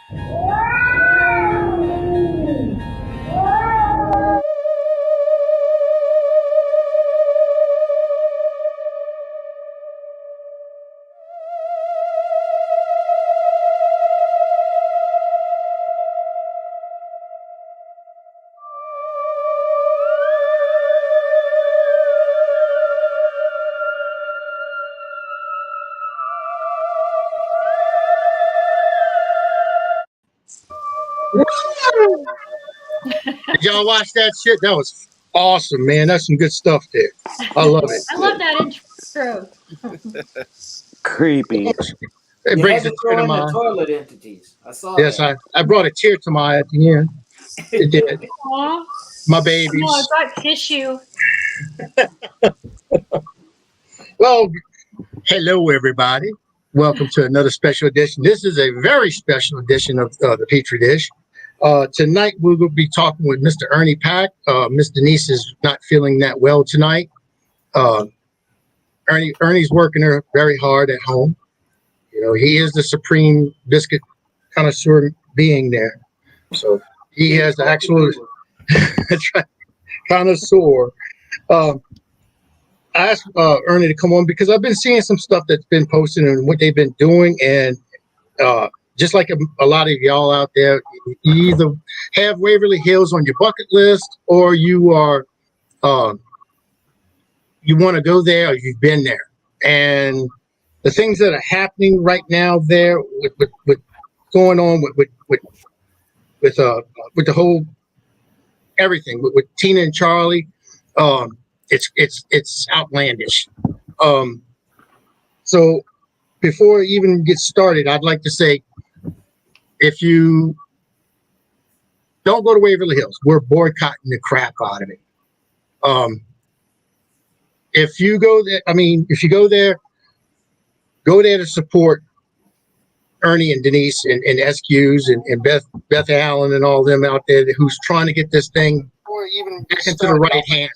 Did y'all watch that shit? That was awesome, man. That's some good stuff there. I love it. I love that intro. Creepy. It You brings had a to tear throw to in the my eye. toilet entities. I saw Yes, that. I brought a tear to my eye at the end. It did. Aw. My No, babies. I brought tissue. Well, hello, everybody. Welcome to another special edition. This is a very special edition of the Pitre Dish. Tonight, we will be talking with Mr. Ernie Pack. Miss Denise is not feeling that well tonight. Ernie's working her very hard at home. You know, he is the supreme biscuit connoisseur being there. So he has the actual connoisseur. I asked Ernie to come on because I've been seeing some stuff that's been posted and what they've been doing. And just like a lot of y'all out there, you either have Waverly Hills on your bucket list or you are you want to go there or you've been there. And the things that are happening right now there with going on with the whole everything with Tina and Charlie, it's outlandish. So before I even get started, I'd like to say, if you don't go to Waverly Hills, we're boycotting the crap out of it. If you go there, go there to support Ernie and Denise and SQs and Beth Allen and all them out there who's trying to get this thing back into the right hands.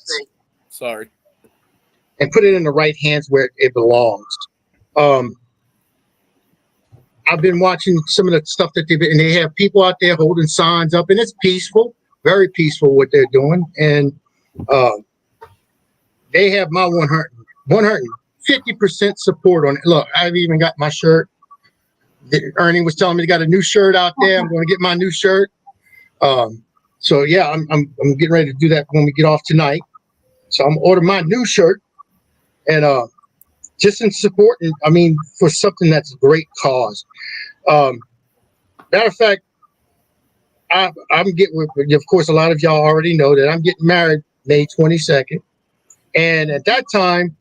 Sorry. And put it in the right hands where it belongs. I've been watching some of the stuff that and they have people out there holding signs up, and it's peaceful, very peaceful what they're doing. And they have my 150% support on it. Look, I've even got my shirt. Ernie was telling me they got a new shirt out there. I'm going to get my new shirt. So yeah, I'm getting ready to do that when we get off tonight. So I'm ordering my new shirt, and just in support, for something that's a great cause. Matter of fact, I'm getting, of course, a lot of y'all already know that I'm getting married May 22nd. And at that time,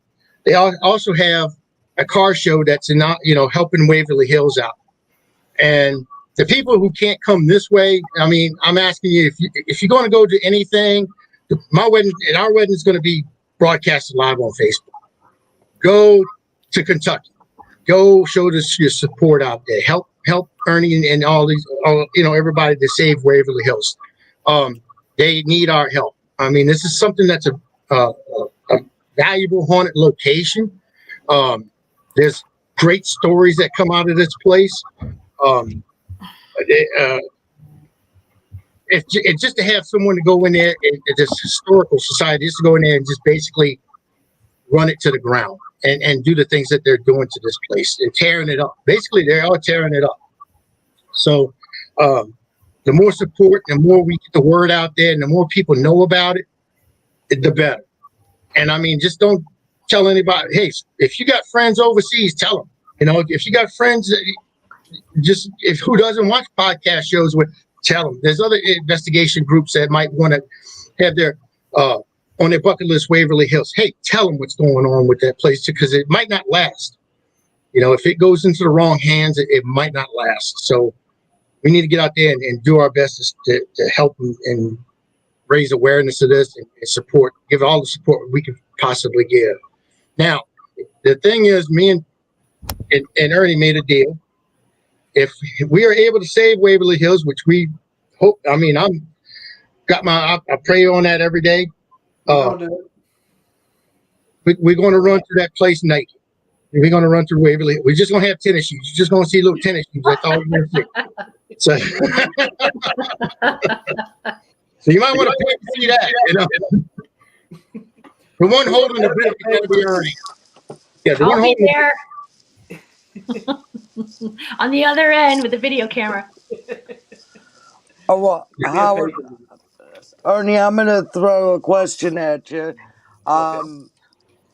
they also have a car show that's helping Waverly Hills out. And the people who can't come this way, I'm asking you, if you're going to go to anything, our wedding is going to be broadcasted live on Facebook. Go to Kentucky. Go show your support out there. Help Ernie and all these, everybody to save Waverly Hills. They need our help. This is something that's a valuable haunted location. There's great stories that come out of this place. It's just to have someone to go in there, this historical society, just to go in there and just basically run it to the ground and do the things that they're doing to this place and tearing it up. Basically, they are tearing it up. So the more support, the more we get the word out there, and the more people know about it, the better. And just don't tell anybody. Hey, if you got friends overseas, tell them. If you got friends, who doesn't watch podcast shows, tell them. There's other investigation groups that might want to have their on their bucket list Waverly Hills. Hey, tell them what's going on with that place, because it might not last. If it goes into the wrong hands, it might not last. So we need to get out there and do our best to help and raise awareness of this and support, give all the support we can possibly give. Now, the thing is, me and Ernie made a deal. If we are able to save Waverly Hills, which we hope, I pray on that every day. We're going to run to that place naked. We're gonna run through Waverly. We're just gonna have tennis shoes. You're just gonna see little tennis shoes. That's all you're gonna see. So, so you might want to pay to see that. You know, the one holding the book is gonna be Ernie. Yeah, the one I'll be holding. there on the other end with the video camera. Oh, well, Howard, Ernie, I'm going to throw a question at you.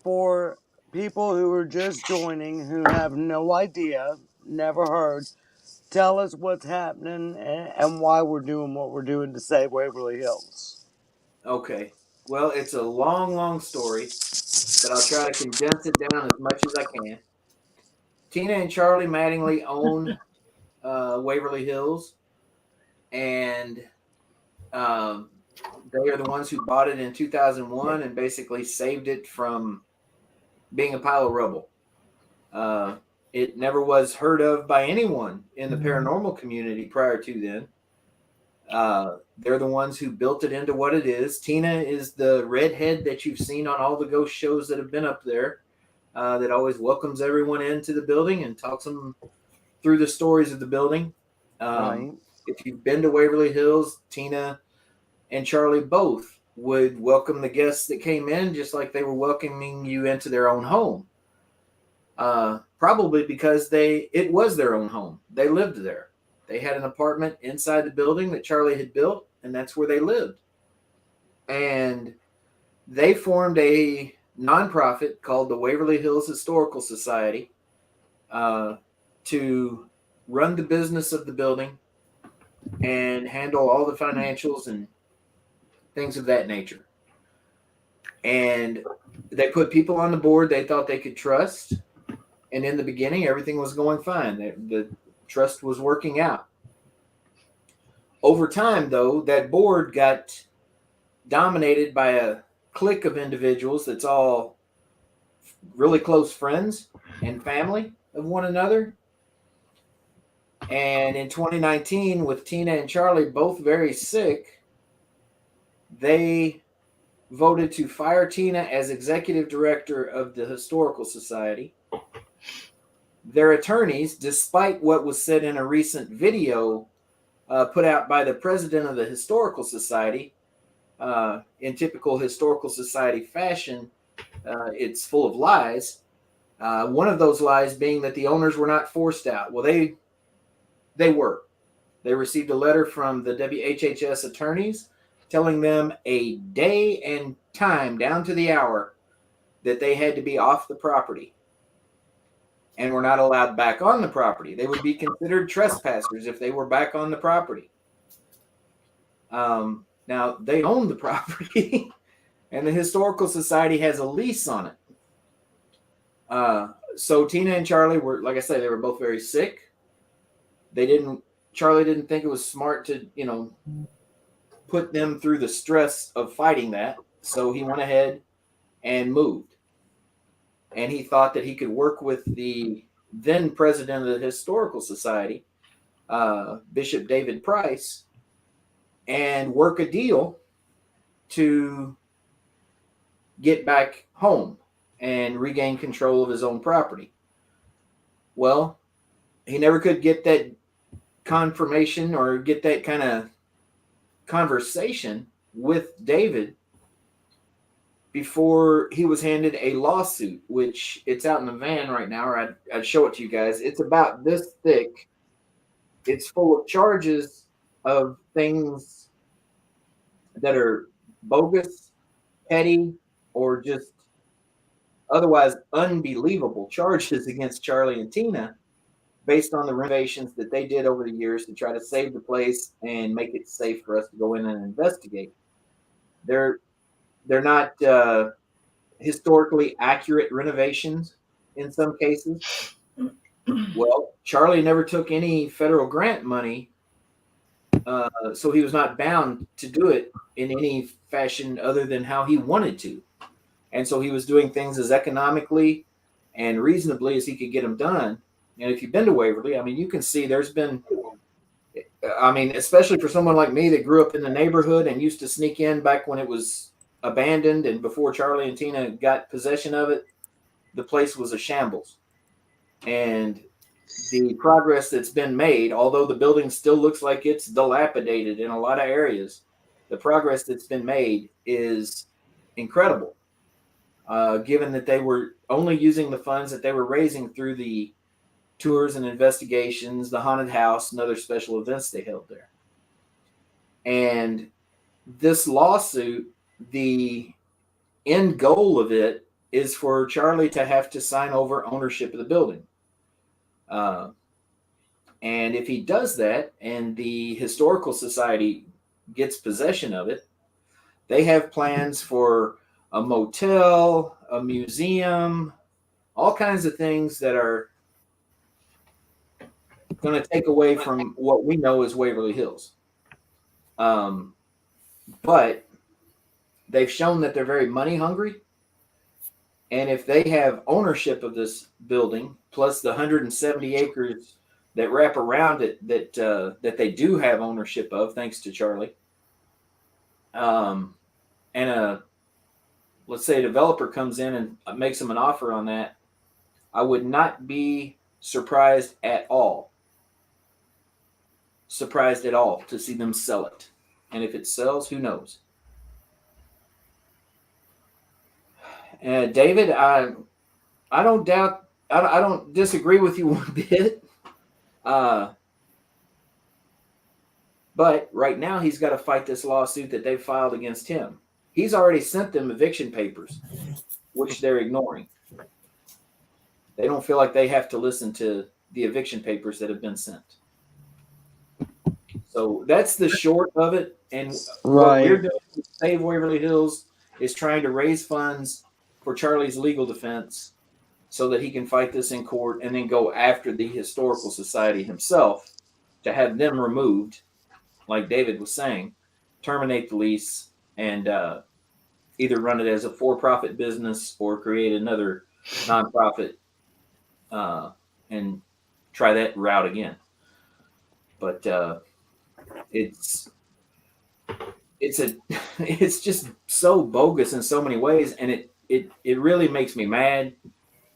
For people who are just joining, who have no idea, never heard, tell us what's happening and why we're doing what we're doing to save Waverly Hills. Okay. Well, it's a long, long story, but I'll try to condense it down as much as I can. Tina and Charlie Mattingly own Waverly Hills, and they are the ones who bought it in 2001 and basically saved it from being a pile of rubble. It never was heard of by anyone in the paranormal community prior to then. They're the ones who built it into what it is. Tina is the redhead that you've seen on all the ghost shows that have been up there, that always welcomes everyone into the building and talks them through the stories of the building. Right. If you've been to Waverly Hills, Tina and Charlie both would welcome the guests that came in just like they were welcoming you into their own home. Probably because it was their own home. They lived there. They had an apartment inside the building that Charlie had built, and that's where they lived. And they formed a nonprofit called the Waverly Hills Historical Society to run the business of the building and handle all the financials and things of that nature. And they put people on the board they thought they could trust. And in the beginning, everything was going fine. The trust was working out. Over time, though, that board got dominated by a clique of individuals that's all really close friends and family of one another. And in 2019, with Tina and Charlie both very sick, they voted to fire Tina as executive director of the Historical Society. Their attorneys, despite what was said in a recent video put out by the president of the Historical Society, in typical Historical Society fashion, it's full of lies. One of those lies being that the owners were not forced out. Well, they were. They received a letter from the WHHS attorneys telling them a day and time down to the hour that they had to be off the property and were not allowed back on the property. They would be considered trespassers if they were back on the property. Now, they own the property, and the Historical Society has a lease on it. So Tina and Charlie were, like I said, they were both very sick. Charlie didn't think it was smart to, put them through the stress of fighting that. So he went ahead and moved. And he thought that he could work with the then president of the Historical Society, Bishop David Price, and work a deal to get back home and regain control of his own property. Well, he never could get that confirmation or get that kind of conversation with David before he was handed a lawsuit, which it's out in the van right now, or I'd show it to you guys. It's about this thick. It's full of charges of things that are bogus, petty, or just otherwise unbelievable charges against Charlie and Tina based on the renovations that they did over the years to try to save the place and make it safe for us to go in and investigate. They're not historically accurate renovations in some cases. Well, Charlie never took any federal grant money, so he was not bound to do it in any fashion other than how he wanted to. And so he was doing things as economically and reasonably as he could get them done. And if you've been to Waverly, I mean, you can see there's been, especially for someone like me that grew up in the neighborhood and used to sneak in back when it was abandoned and before Charlie and Tina got possession of it, the place was a shambles. And the progress that's been made, although the building still looks like it's dilapidated in a lot of areas, the progress that's been made is incredible, given that they were only using the funds that they were raising through the tours and investigations, the haunted house, and other special events they held there. And this lawsuit, the end goal of it is for Charlie to have to sign over ownership of the building. And if he does that and the Historical Society gets possession of it, they have plans for a motel, a museum, all kinds of things that are going to take away from what we know as Waverly Hills. But they've shown that they're very money hungry. And if they have ownership of this building, plus the 170 acres that wrap around it that they do have ownership of, thanks to Charlie, and let's say a developer comes in and makes them an offer on that, I would not be surprised at all to see them sell it. And if it sells, who knows? David, I don't doubt, I don't disagree with you one bit. But right now he's got to fight this lawsuit that they've filed against him. He's already sent them eviction papers, which they're ignoring. They don't feel like they have to listen to the eviction papers that have been sent. So that's the short of it. And what we're doing to Save Waverly Hills is trying to raise funds for Charlie's legal defense so that he can fight this in court and then go after the Historical Society himself to have them removed, like David was saying, terminate the lease and either run it as a for-profit business or create another nonprofit and try that route again. But it's just so bogus in so many ways, and it really makes me mad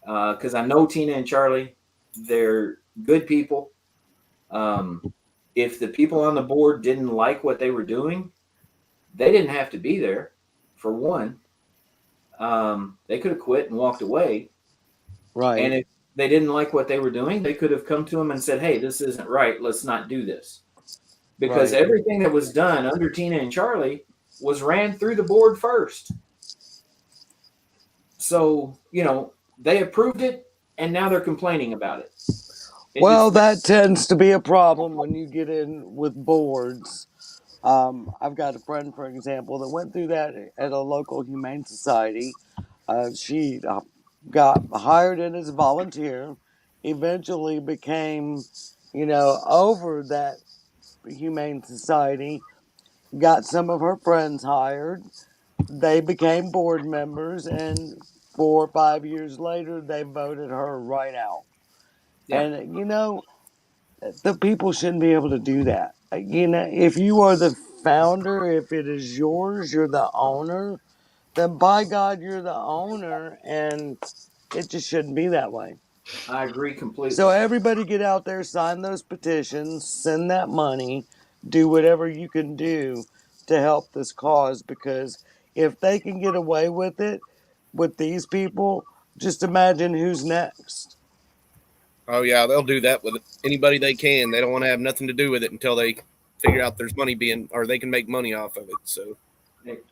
because I know Tina and Charlie, they're good people. If the people on the board didn't like what they were doing, they didn't have to be there. For one, they could have quit and walked away. Right. And if they didn't like what they were doing, they could have come to him and said, "Hey, this isn't right. Let's not do this." Because everything that was done under Tina and Charlie was ran through the board first. So, they approved it, and now they're complaining about it. That tends to be a problem when you get in with boards. I've got a friend, for example, that went through that at a local humane society. She got hired in as a volunteer, eventually became, over that humane society, got some of her friends hired. They became board members, and 4 or 5 years later, they voted her right out. Yeah. And, the people shouldn't be able to do that. If you are the founder, if it is yours, you're the owner, then by God, you're the owner, and it just shouldn't be that way. I agree completely. So everybody get out there, sign those petitions, send that money, do whatever you can do to help this cause, because if they can get away with it with these people, just imagine who's next. Oh, yeah, they'll do that with anybody they can. They don't want to have nothing to do with it until they figure out there's money or they can make money off of it. So,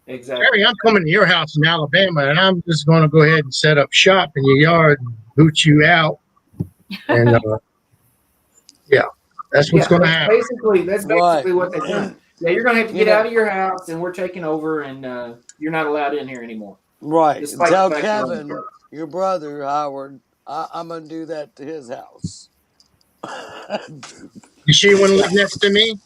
exactly. Harry, I'm coming to your house in Alabama, and I'm just going to go ahead and set up shop in your yard and boot you out. And yeah, that's what's going to happen. That's basically what they've done. Yeah, you're going to have to get out of your house, and we're taking over, and you're not allowed in here anymore. Right. Tell Kevin, your brother, Howard, I'm going to do that to his house. You sure you want to live next to me?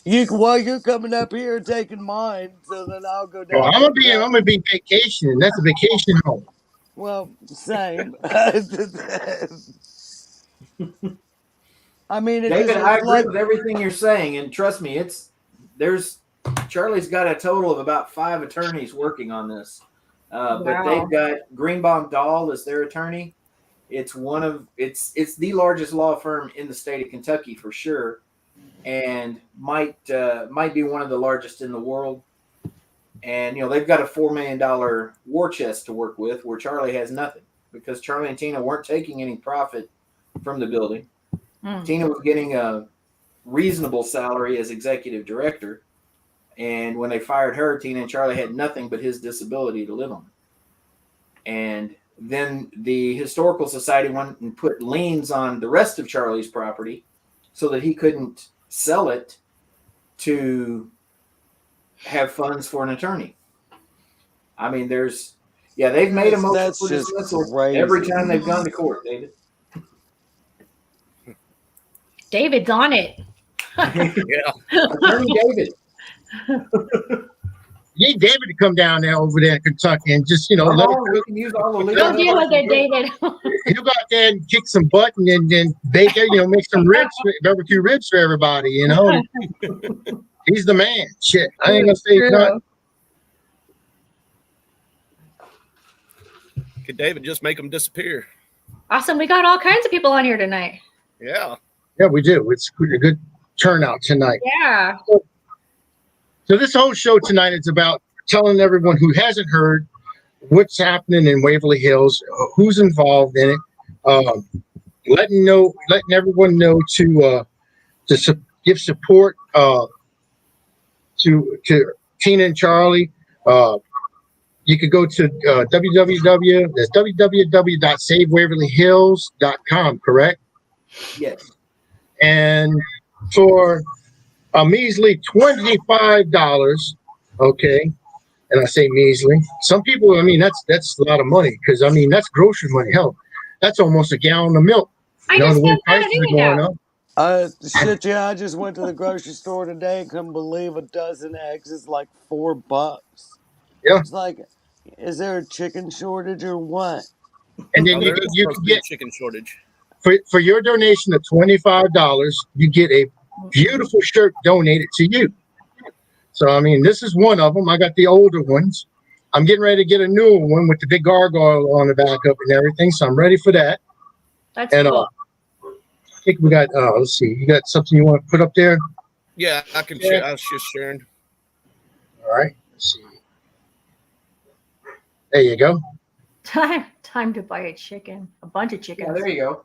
You're coming up here and taking mine, so then I'll go down. Well, I'm gonna be vacationing. That's a vacation home. Well, same. I mean, David, I agree with everything you're saying, and trust me, Charlie's got a total of about 5 attorneys working on this. But they've got Greenbaum Dahl as their attorney, It's the largest law firm in the state of Kentucky for sure, and might be one of the largest in the world. And they've got a $4 million war chest to work with, where Charlie has nothing, because Charlie and Tina weren't taking any profit from the building. Tina was getting a reasonable salary as executive director, and when they fired her, Tina and Charlie had nothing but his disability to live on. And then the Historical Society went and put liens on the rest of Charlie's property so that he couldn't sell it to have funds for an attorney. I mean, they've made a motion That's for just dismissal crazy. every time they've gone to court, David. David's on it. Yeah. Attorney David. You need David to come down there over there in Kentucky and just, We can use all the legal Don't deal with it, David. he'll go out there and kick some butt and then bake it, make some barbecue ribs for everybody, He's the man. Shit. I ain't gonna say he's not. Could David just make them disappear? Awesome. We got all kinds of people on here tonight. Yeah. Yeah, we do. It's a good turnout tonight. Yeah. So this whole show tonight is about telling everyone who hasn't heard what's happening in Waverly Hills, who's involved in it, letting everyone know to give support to Tina and Charlie. You could go to www.savewaverlyhills.com, correct? Yes. And for a measly $25, okay, and I say measly. Some people, that's a lot of money, because that's grocery money. Hell, that's almost a gallon of milk. I just The way spent that prices are going up. I just went to the grocery store today and couldn't believe a dozen eggs is like $4. Yeah. It's like, is there a chicken shortage or what? And then you can can get chicken shortage. for your donation of $25, you get a beautiful shirt donated to you. So this is one of them. I got the older ones. I'm getting ready to get a newer one with the big gargoyle on the back up and everything. So I'm ready for that. That's cool. I think we got. Let's see. You got something you want to put up there? Yeah, I can share. I was just sharing. All right. Let's see. There you go. Time to buy a chicken. A bunch of chickens. Yeah, there you go.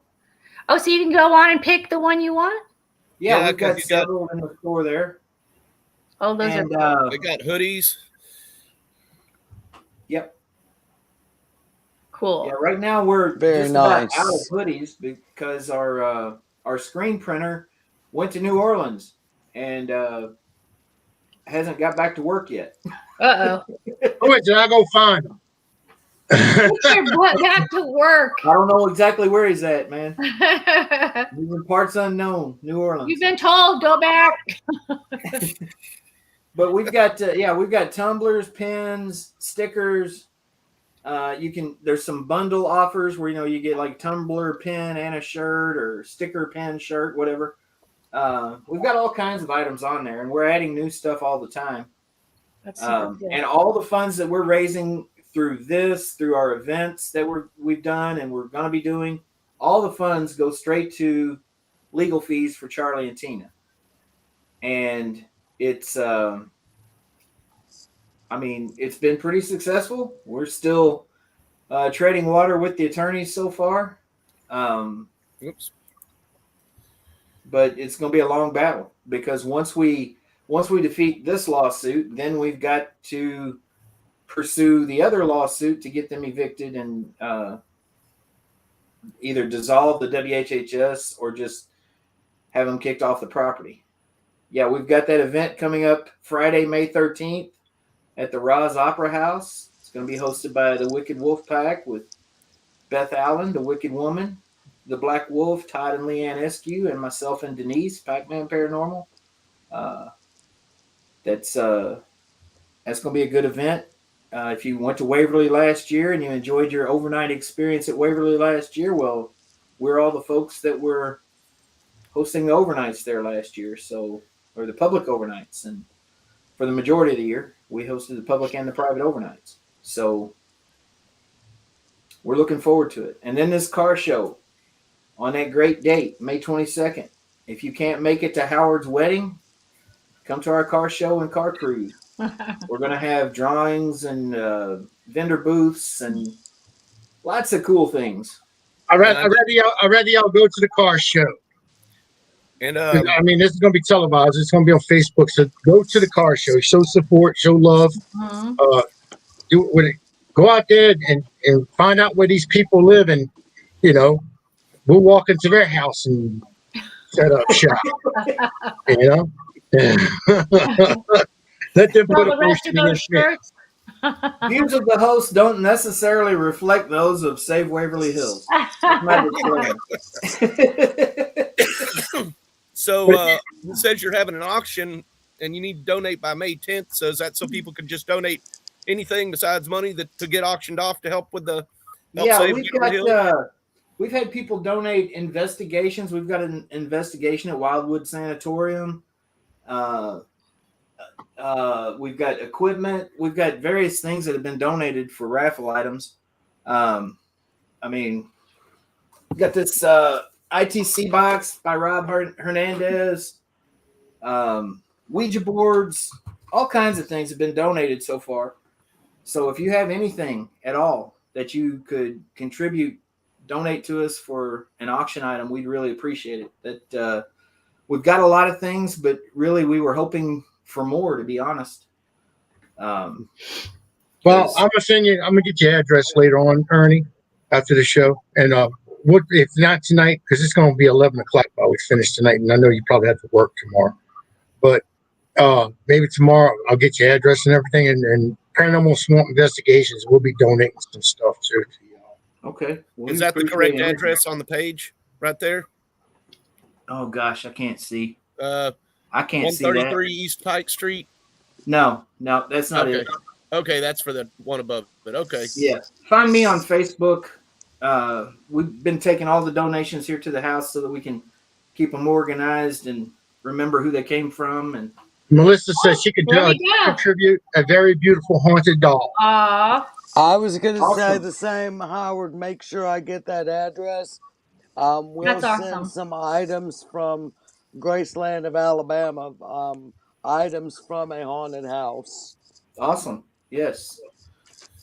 Oh, so you can go on and pick the one you want? Yeah, we've got several in the store there. Oh, those are cool. They got hoodies. Yep. Cool. Yeah, right now we're Very just nice. about out of hoodies because our screen printer went to New Orleans and hasn't got back to work yet. Uh-oh. Oh, wait, did I go find them? Get your butt back to work. I don't know exactly where he's at, man. He's in parts unknown, New Orleans. You've been told, go back. But we've got tumblers, pins, stickers. There's some bundle offers where you get like tumbler, pin, and a shirt, or sticker, pin, shirt, whatever. We've got all kinds of items on there, and we're adding new stuff all the time. That's super good. And all the funds that we're raising through our events that we've done and we're going to be doing, all the funds go straight to legal fees for Charlie and Tina. And it's been pretty successful. We're still treading water with the attorneys so far. Oops. But it's going to be a long battle, because once we defeat this lawsuit, then we've got to pursue the other lawsuit to get them evicted and either dissolve the WHHS or just have them kicked off the property. Yeah, we've got that event coming up Friday, May 13th at the Roz Opera House. It's going to be hosted by the Wicked Wolf Pack with Beth Allen, the Wicked Woman, the Black Wolf, Todd and Leanne Eskew, and myself and Denise, Packman Paranormal. That's going to be a good event. If you went to Waverly last year and you enjoyed your overnight experience at Waverly last year, well, we're all the folks that were hosting the overnights there last year, or the public overnights. And for the majority of the year, we hosted the public and the private overnights. So we're looking forward to it. And then this car show on that great date, May 22nd. If you can't make it to Howard's wedding, come to our car show and car cruise. We're going to have drawings and vendor booths and lots of cool things. I'd rather y'all go to the car show. And I mean, this is going to be televised. It's going to be on Facebook. So go to the car show. Show support. Show love. Mhm. Do it with it. Go out there and find out where these people live, and we'll walk into their house and set up shop. Let them Well, put a the rest of posting in those there. shirts. Views of the host don't necessarily reflect those of Save Waverly Hills. My disclaimer. so it says you're having an auction and you need to donate by May 10th. So is that so people can just donate anything besides money to get auctioned off to help with the Yeah, we've had people donate investigations. We've got an investigation at Wildwood Sanatorium. We've got equipment. We've got various things that have been donated for raffle items. I mean, we got this ITC box by Rob Hernandez. Ouija boards, all kinds of things have been donated so far. So if you have anything at all that you could contribute, donate to us for an auction item, we'd really appreciate it. That we've got a lot of things, but really we were hoping for more, to be honest. Well, I'm gonna get your address later on, Ernie, after the show. And what if not tonight, because it's gonna be 11 o'clock while we finish tonight, and I know you probably have to work tomorrow. But maybe tomorrow I'll get your address and everything, and Paranormal Swamp Investigations will be donating some stuff too to y'all. Okay. Well, is that the correct address on the page right there? Oh gosh, I can't see. I can't see that. 133 East Pike Street. No, that's not it. Okay, that's for the one above. But okay. Yeah, find me on Facebook. We've been taking all the donations here to the house so that we can keep them organized and remember who they came from. And Melissa says she could contribute a very beautiful haunted doll. Aww. I was going to say Awesome. the same, Howard. Make sure I get that address. We'll That's send awesome. some items from Graceland of Alabama, items from a haunted house. Awesome. Yes.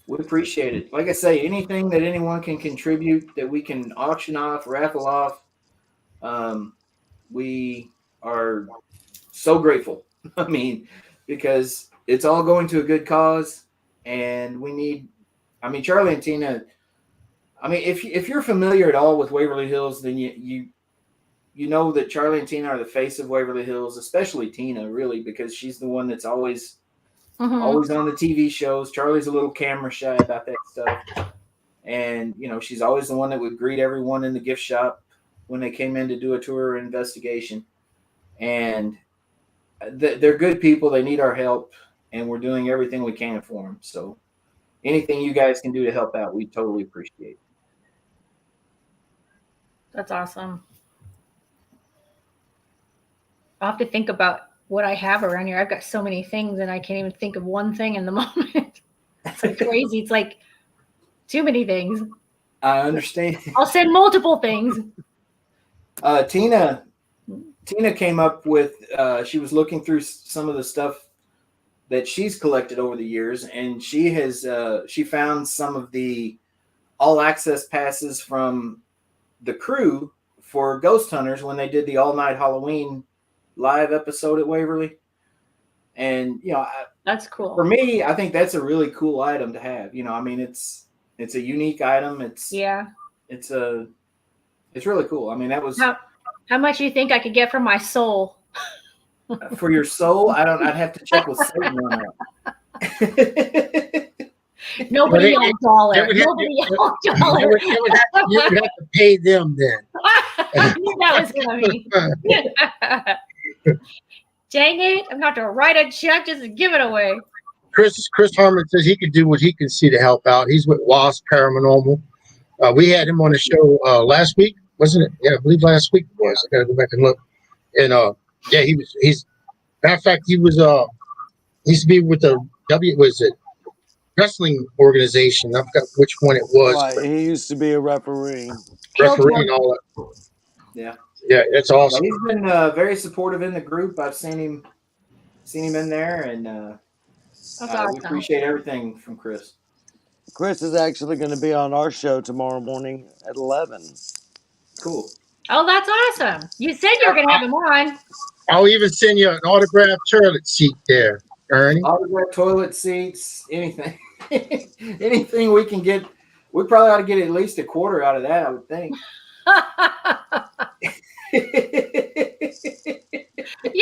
We appreciate it. Like I say, anything that anyone can contribute that we can auction off, raffle off, we are so grateful. I mean, because it's all going to a good cause, and we need, Charlie and Tina, if you're familiar at all with Waverly Hills, then you know that Charlie and Tina are the face of Waverly Hills, especially Tina, really, because she's the one that's always on the TV shows. Charlie's a little camera shy about that stuff. And, she's always the one that would greet everyone in the gift shop when they came in to do a tour or investigation. And they're good people. They need our help, and we're doing everything we can for them. So anything you guys can do to help out, we totally appreciate. That's awesome. I'll have to think about what I have around here. I've got so many things, and I can't even think of one thing in the moment. It's like crazy. It's like too many things. I understand. I'll send multiple things. Tina came up with, she was looking through some of the stuff that she's collected over the years, and she found some of the all access passes from the crew for Ghost Hunters when they did the all night Halloween live episode at Waverly. And, That's cool. For me, I think that's a really cool item to have. It's a unique item. It's really cool. That was how much do you think I could get from my soul? For your soul. I'd have to check with Satan on that. Nobody on dollar. Nobody on dollar. You would have to pay them then. I knew that was gonna be. Dang it! I'm going to have to write a check just to give it away. Chris Harmon says he could do what he can see to help out. He's with Wasp Paranormal. We had him on the show last week, wasn't it? Yeah, I believe last week it was. I gotta go back and look. And he's matter of fact, he used to be with the wrestling organization. I forgot which one it was. Right. He used to be a referee. Referee and all that. Yeah. Yeah, that's Yeah, awesome. he's been very supportive in the group. I've seen him in there, and That's awesome. we appreciate everything from Chris. Chris is actually going to be on our show tomorrow morning at 11. Cool. Oh, that's awesome. You said you were going to have him on. I'll even send you an autographed toilet seat there, Ernie. Autograph toilet seats, anything, anything we can get. We probably ought to get at least a quarter out of that, I would think. You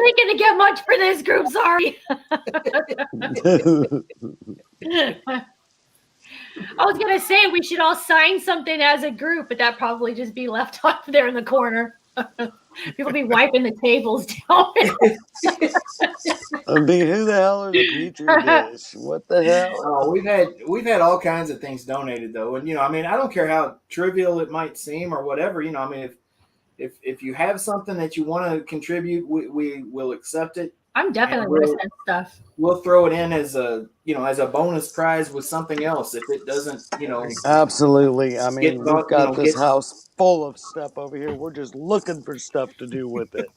ain't going to get much for this group, sorry. I was going to say we should all sign something as a group, but that'd probably just be left off there in the corner. People be wiping the tables down. I mean, who the hell are the Pitre Dish? What the hell? We've had all kinds of things donated though, and I mean, I don't care how trivial it might seem or whatever. I mean, if you have something that you want to contribute, we will accept it. I'm definitely going to send stuff. We'll throw it in as a bonus prize with something else if it doesn't Absolutely. I mean, we've got this get- house full of stuff over here. We're just looking for stuff to do with it.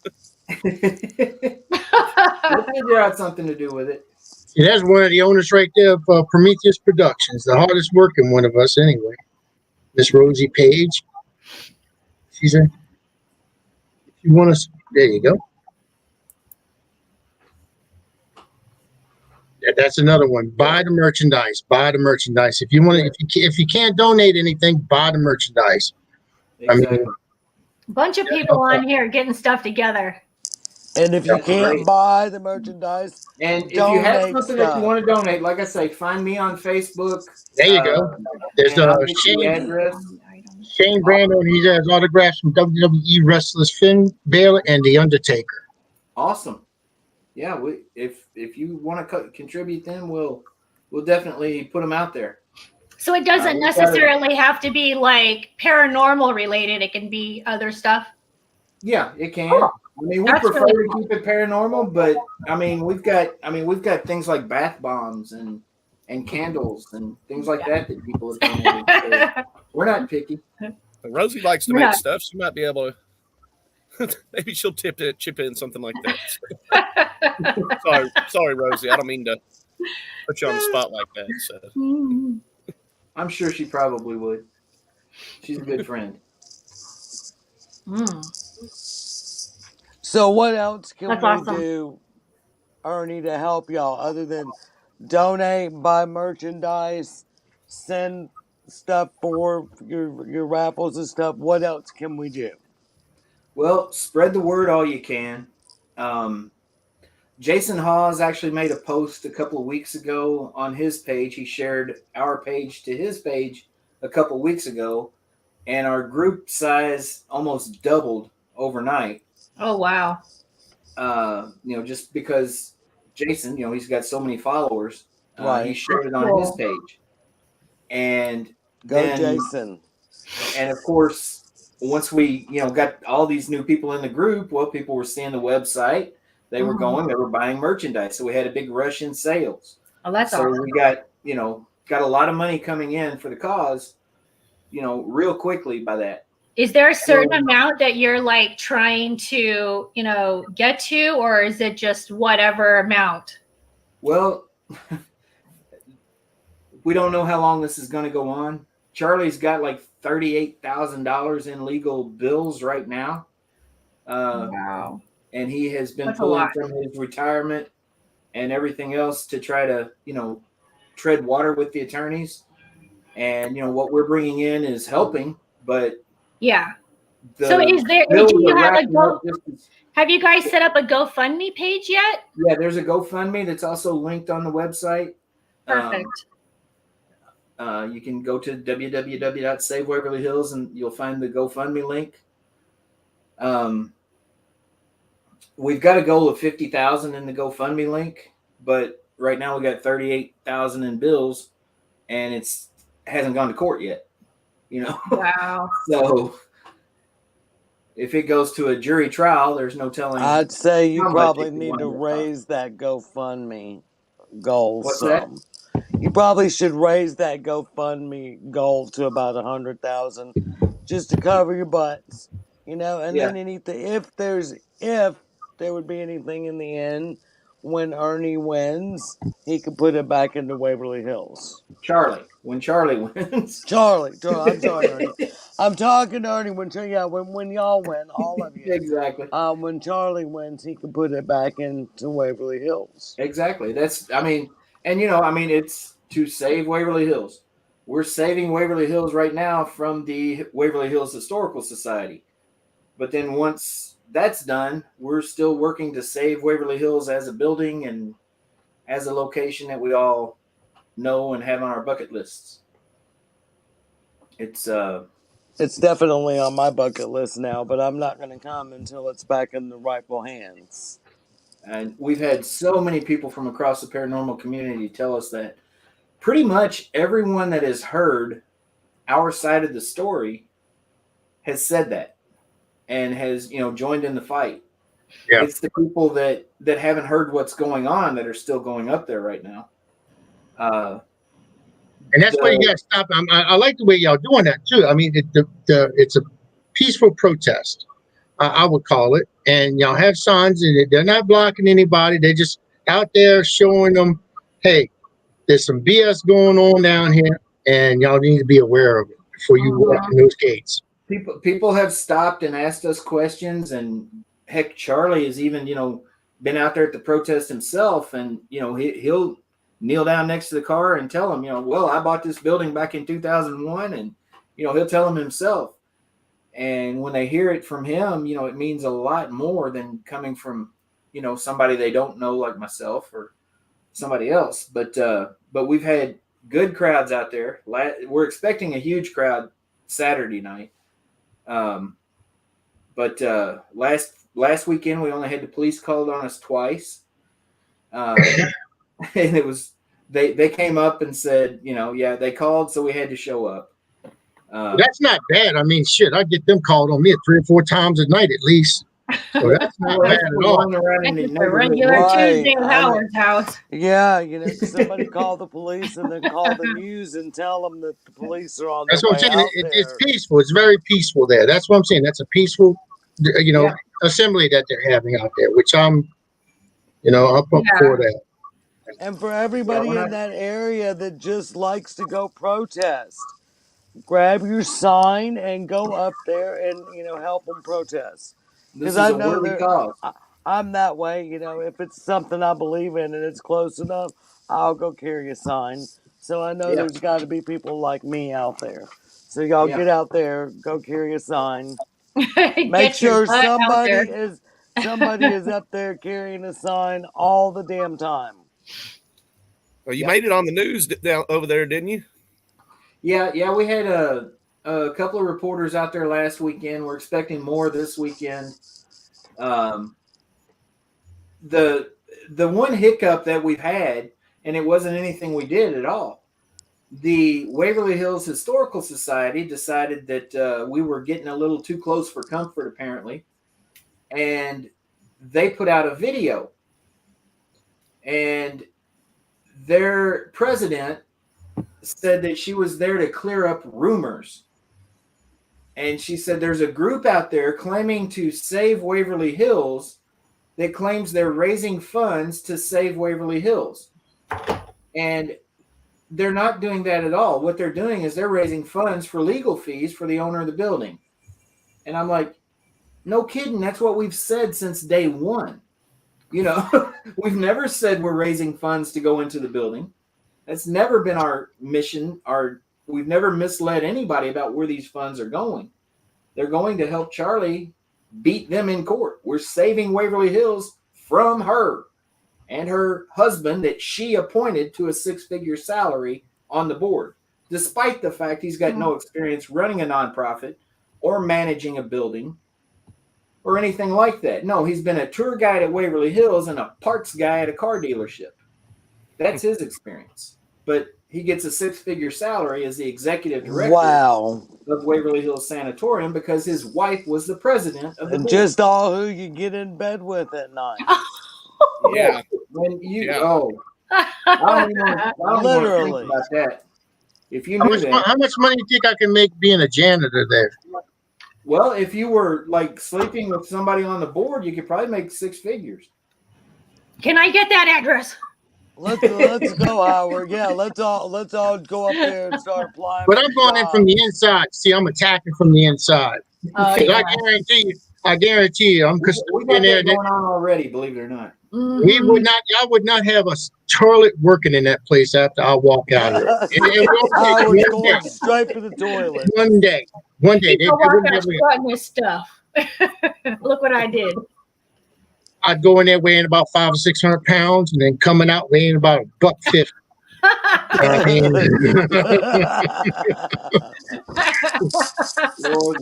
We'll figure out something to do with it. Yeah, there's one of the owners right there of Prometheus Productions, the hardest working one of us anyway. Miss Rosie Page. She's a. If you want to, there you go. Yeah, that's another one. Buy the merchandise. Buy the merchandise. If you want to, if you can't donate anything, buy the merchandise. Exactly. I mean, Bunch of people on here getting stuff together. And if you That's can't great. buy the merchandise, And if you have donate something that stuff. you want to donate, like I say, find me on Facebook. there you go. There's and I'll get you the Shane address. Brando. He has autographs from WWE wrestlers Finn Balor and The Undertaker. Awesome. Yeah, if you want to contribute, then we'll definitely put them out there. So it doesn't necessarily have to be like paranormal related. It can be other stuff. Yeah, it can. Oh, I mean, we that's prefer really to keep it paranormal, but I mean, we've got things like bath bombs and candles and things like that people have donated. So we're not picky. Rosie likes to Yeah. make stuff. She might be able to. Maybe she'll chip in something like that. Sorry, Rosie. I don't mean to put you on the spot like that. So. I'm sure she probably would. She's a good friend. So what else can That's we awesome. do, Ernie, to help y'all other than donate, buy merchandise, send stuff for your raffles and stuff? What else can we do? Well, spread the word all you can. Jason Hawes actually made a post a couple of weeks ago on his page. He shared our page to his page a couple of weeks ago, and our group size almost doubled overnight. Oh, wow. Just because Jason, he's got so many followers. Right. He shared it on his page. And Go, Jason. And of course, once we, got all these new people in the group, well, people were seeing the website. They were going, they were buying merchandise. So we had a big rush in sales. Oh, that's so awesome. we got a lot of money coming in for the cause, real quickly by that. Is there a certain amount that you're like trying to, get to, or is it just whatever amount? Well, we don't know how long this is going to go on. Charlie's got like $38,000 in legal bills right now. Wow. And he has been That's a pulling lot. from his retirement and everything else to try to, tread water with the attorneys. And, what we're bringing in is helping, but Yeah. the So is there, bills do you are have a racking up go, just as- have you guys set up a GoFundMe page yet? Yeah, there's a GoFundMe that's also linked on the website. Perfect. You can go to www.Save Waverly Hills and you'll find the GoFundMe link. We've got a goal of 50,000 in the GoFundMe link, but right now we got 38,000 in bills, and hasn't gone to court yet. Wow. So if it goes to a jury trial, there's no telling. I'd say you how much probably it could need wind to up raise that GoFundMe goal What's some. you probably should raise that GoFundMe goal to about 100,000 just to cover your butts, and then anything, if there would be anything in the end when Ernie wins, he could put it back into Waverly Hills. When Charlie wins. Charlie, I'm sorry, Ernie. I'm talking to Ernie when y'all win, all of you. Exactly. When Charlie wins, he can put it back into Waverly Hills. Exactly. It's to save Waverly Hills. We're saving Waverly Hills right now from the Waverly Hills Historical Society. But then once that's done, we're still working to save Waverly Hills as a building and as a location that we all know and have on our bucket lists. It's definitely on my bucket list now, but I'm not going to come until it's back in the rightful hands. And we've had so many people from across the paranormal community tell us that pretty much everyone that has heard our side of the story has said that and has, joined in the fight. Yeah. It's the people that haven't heard what's going on that are still going up there right now. And that's why you got to stop. I like the way y'all doing that too. I mean, it's a peaceful protest, I would call it. And y'all have signs, and they're not blocking anybody. They're just out there showing them, hey, there's some BS going on down here, and y'all need to be aware of it before you walk in those gates. People have stopped and asked us questions, and heck, Charlie has even, been out there at the protest himself, and he'll kneel down next to the car and tell them, well, I bought this building back in 2001, and he'll tell them himself. And when they hear it from him, it means a lot more than coming from, somebody they don't know like myself or somebody else. But we've had good crowds out there. We're expecting a huge crowd Saturday night. But last weekend we only had the police called on us twice. And it was they came up and said, they called, so we had to show up. That's not bad. I mean, shit, I get them called on me 3 or 4 times a night at least. So that's not bad at all. That's a regular Tuesday at Howard's house. Yeah, somebody call the police and then call the news and tell them that the police are on. That's what I'm saying. It's peaceful. It's very peaceful there. That's what I'm saying. That's a peaceful, assembly that they're having out there, which I'm up for that. And for everybody in that area that just likes to go protest, grab your sign and go up there and help them protest. Because I know I'm that way. If it's something I believe in and it's close enough, I'll go carry a sign. So I know there's got to be people like me out there. So y'all get out there, go carry a sign. Make sure somebody is up there carrying a sign all the damn time. Well, you made it on the news down over there, didn't you? Yeah. We had a couple of reporters out there last weekend. We're expecting more this weekend. The one hiccup that we've had, and it wasn't anything we did at all. The Waverly Hills Historical Society decided that we were getting a little too close for comfort, apparently, and they put out a video. And their president said that she was there to clear up rumors. And she said there's a group out there claiming to save Waverly Hills that claims they're raising funds to save Waverly Hills. And they're not doing that at all. What they're doing is they're raising funds for legal fees for the owner of the building. And I'm like, no kidding. That's what we've said since day one. We've never said we're raising funds to go into the building. That's never been our mission. We've never misled anybody about where these funds are going. They're going to help Charlie beat them in court. We're saving Waverly Hills from her and her husband that she appointed to a 6-figure salary on the board, despite the fact he's got no experience running a nonprofit or managing a building or anything like that. No, he's been a tour guide at Waverly Hills and a parts guy at a car dealership. That's his experience. But he gets a 6-figure salary as the executive director of Waverly Hills Sanatorium because his wife was the president of the board. Just all who you get in bed with at night. Yeah. I don't even want to think Literally. about that. If you How knew much, that, how much money do you think I can make being a janitor there? well, if you were like sleeping with somebody on the board, you could probably make 6 figures. Can I get that address? Let's go, Howard. Yeah, let's all go up there and start applying. But for I'm going in from the jobs. inside. See, I'm attacking from the inside. Oh, 'Cause yeah. I guarantee you, I'm We got custodian there. that going on already, believe it or not. Mhm. I would not have a toilet working in that place after I walk out of it. It will Howard's take going straight for the toilet. one day. They People walk wouldn't out have me. strutting his stuff. Look what I did. I'd go in there weighing about 500 or 600 pounds, and then coming out weighing about $150. I mean,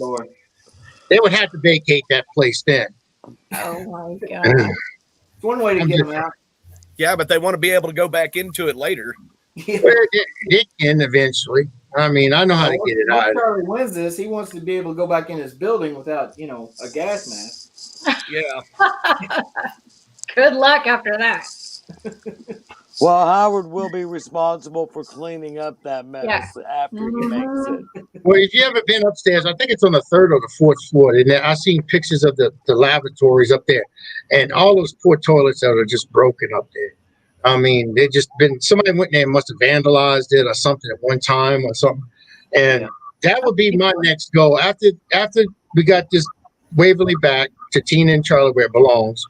Lord. they would have to vacate that place then. Oh my god. It's one way to get them out. Yeah, but they want to be able to go back into it later. Yeah. Well, they can eventually. I mean, I know how to get it Once out. Charlie wins this, he wants to be able to go back in his building without, a gas mask. Yeah. Good luck after that. Well, Howard will be responsible for cleaning up that mess after he makes it. Well, if you ever been upstairs, I think it's on the 3rd or the 4th floor. And I've seen pictures of the lavatories up there, and all those poor toilets that are just broken up there. I mean, they just been somebody went there and must have vandalized it or something at one time or something. And that would be my next goal after we got this Waverly back to Tina and Charlie where it belongs.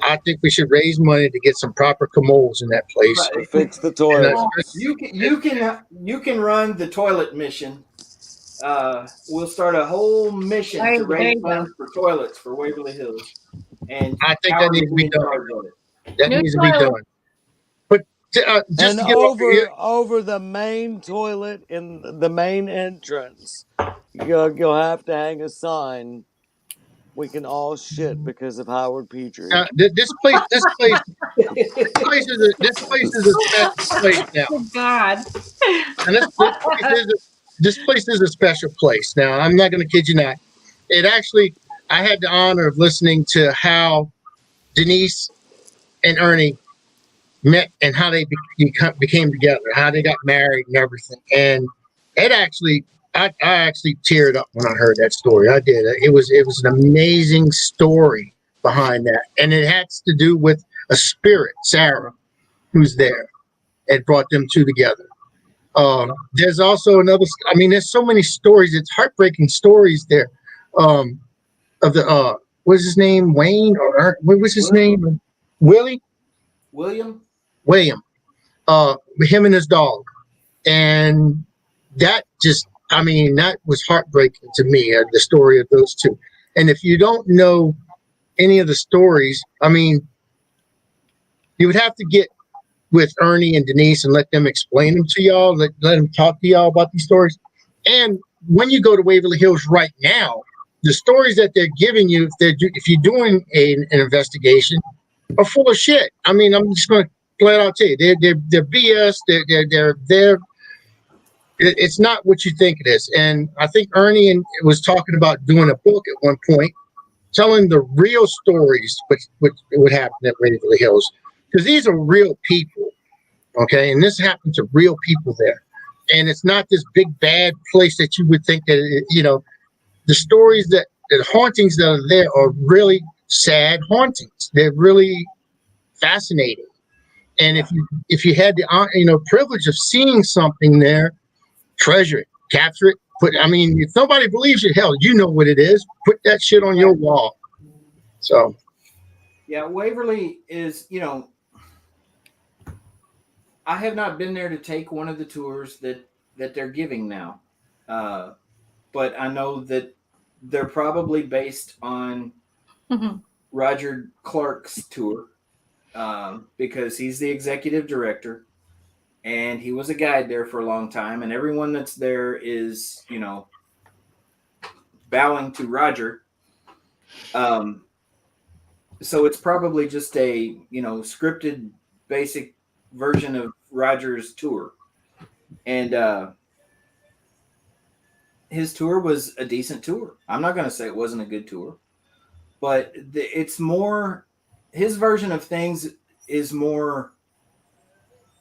I think we should raise money to get some proper commodes in that place. Right. Fix the toilet. You can run the toilet mission. We'll start a whole mission to raise funds for toilets for Waverly Hills. And I think Howard that needs to will be in done. charge of it. That New needs to be toilet. done. But just And to get over the main toilet in the main entrance, you'll have to hang a sign. We can all shit because of Howard Pitre. this place is a special place now. Oh God. And this place is a special place. Now, I'm not going to kid you not. It actually, I had the honor of listening to how Denise and Ernie met and how they became together, how they got married and everything. And it actually, I actually teared up when I heard that story. I did. It was an amazing story behind that. And it has to do with a spirit, Sarah, who's there, and brought them two together. There's also another, I mean, there's so many stories. It's heartbreaking stories there. Of the, what's his name? Wayne or what was his name? William. Him and his dog. And that just, I mean, that was heartbreaking to me, the story of those two. And if you don't know any of the stories, I mean, you would have to get with Ernie and Denise and let them explain them to y'all, let them talk to y'all about these stories. And when you go to Waverly Hills right now, the stories that they're giving you, if you're doing an investigation, are full of shit. I mean, I'm just going to flat out tell you, they're BS. They're it's not what you think it is. And I think Ernie was talking about doing a book at one point, telling the real stories, what would happen at Waverly Hills, because these are real people, okay? And this happened to real people there, and it's not this big bad place that you would think that the stories the hauntings that are there are really sad hauntings. They're really fascinating. And if you had the privilege of seeing something there, treasure it, capture it, if nobody believes you, hell, you know what it is. Put that shit on your wall. So yeah, Waverly is, I have not been there to take one of the tours that they're giving now. But I know that they're probably based on Roger Clark's tour, because he's the executive director and he was a guide there for a long time. And everyone that's there is, bowing to Roger. So it's probably just a, scripted basic version of Roger's tour. And his tour was a decent tour. I'm not going to say it wasn't a good tour, but it's more, his version of things is more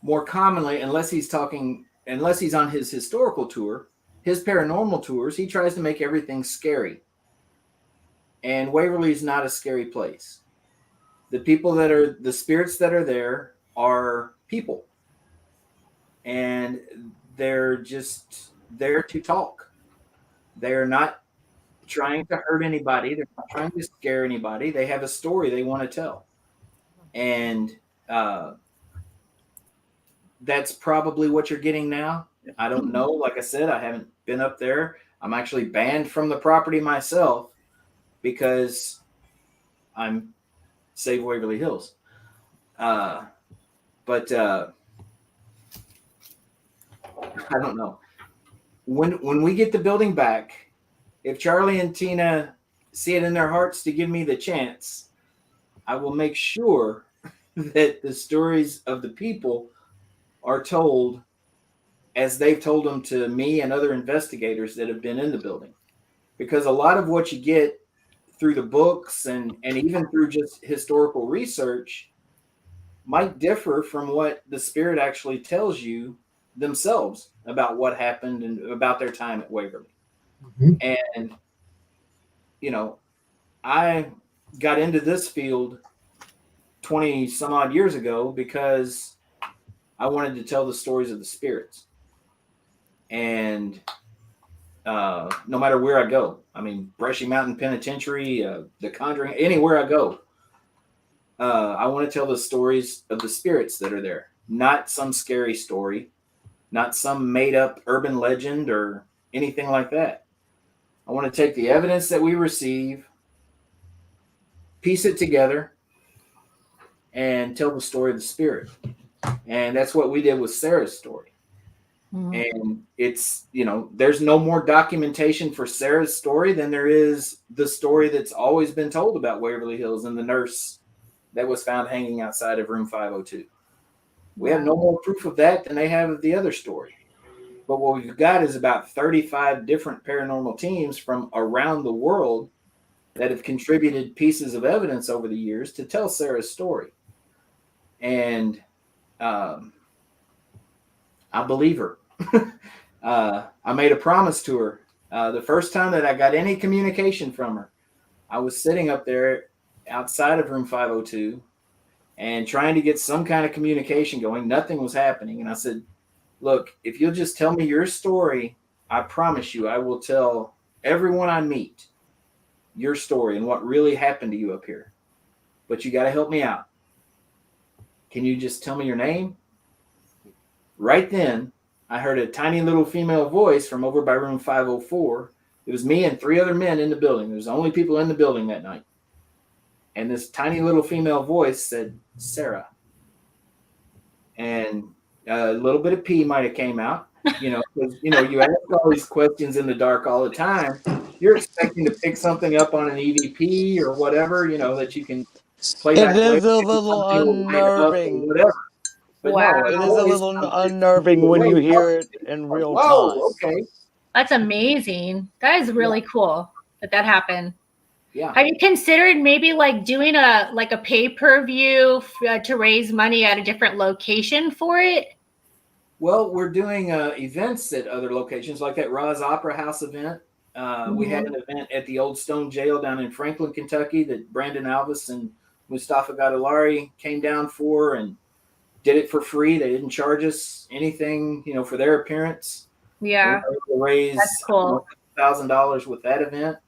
more commonly, unless he's on his historical tour, his paranormal tours, he tries to make everything scary. And Waverly is not a scary place. The spirits that are there are people. And they're just there to talk. They're not trying to hurt anybody. They're not trying to scare anybody. They have a story they want to tell. And that's probably what you're getting now. I don't know. Like I said, I haven't been up there. I'm actually banned from the property myself because I'm Save Waverly Hills. But I don't know. When we get the building back, if Charlie and Tina see it in their hearts to give me the chance, I will make sure that the stories of the people are told as they've told them to me and other investigators that have been in the building. Because a lot of what you get through the books and even through just historical research might differ from what the spirit actually tells you themselves about what happened and about their time at Waverly. Mm-hmm. And, I got into this field 20 some odd years ago because I wanted to tell the stories of the spirits. And no matter where I go, I mean, Brushy Mountain Penitentiary, The Conjuring, anywhere I go, I want to tell the stories of the spirits that are there. Not some scary story, not some made up urban legend or anything like that. I want to take the evidence that we receive, piece it together, and tell the story of the spirit. And that's what we did with Sarah's story. Mm-hmm. And it's, there's no more documentation for Sarah's story than there is the story that's always been told about Waverly Hills and the nurse that was found hanging outside of room 502. We have no more proof of that than they have of the other story. But what we've got is about 35 different paranormal teams from around the world that have contributed pieces of evidence over the years to tell Sarah's story. And I believe her. I made a promise to her. The first time that I got any communication from her, I was sitting up there outside of room 502 and trying to get some kind of communication going. Nothing was happening. And I said, look, if you'll just tell me your story, I promise you I will tell everyone I meet your story and what really happened to you up here. But you got to help me out. Can you just tell me your name? Right then, I heard a tiny little female voice from over by room 504. It was me and 3 other men in the building. There was the only people in the building that night. And this tiny little female voice said, Sarah. And a little bit of pee might have came out, because, you ask all these questions in the dark all the time. You're expecting to pick something up on an EVP or whatever, that you can play back. It is a little unnerving. Whatever. But wow. no, it is a little unnerving when you hear it in real time. Whoa, okay. That's amazing. That is really cool that happened. Yeah. Have you considered maybe like doing a pay-per-view to raise money at a different location for it? Well, we're doing events at other locations, like that Roz Opera House event. We had an event at the Old Stone Jail down in Franklin, Kentucky that Brandon Alvis and Mustafa Gadalari came down for and did it for free. They didn't charge us anything, for their appearance. Yeah. We were able to raise that's cool. $1,000 with that event.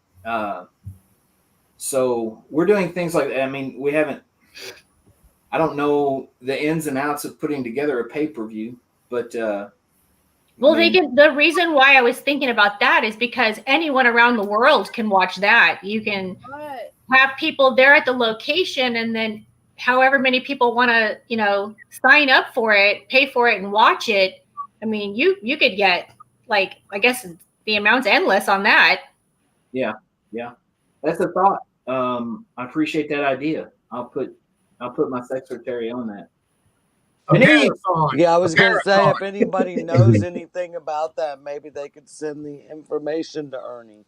So we're doing things like that. I mean, I don't know the ins and outs of putting together a pay-per-view, but the reason why I was thinking about that is because anyone around the world can watch that. You can have people there at the location, and then however many people want to, sign up for it, pay for it, and watch it. I mean, you could get I guess the amount's endless on that. Yeah. That's a thought. I appreciate that idea. I'll put my secretary on that. Okay. Yeah, I was going to say, if anybody knows anything about that, maybe they could send the information to Ernie.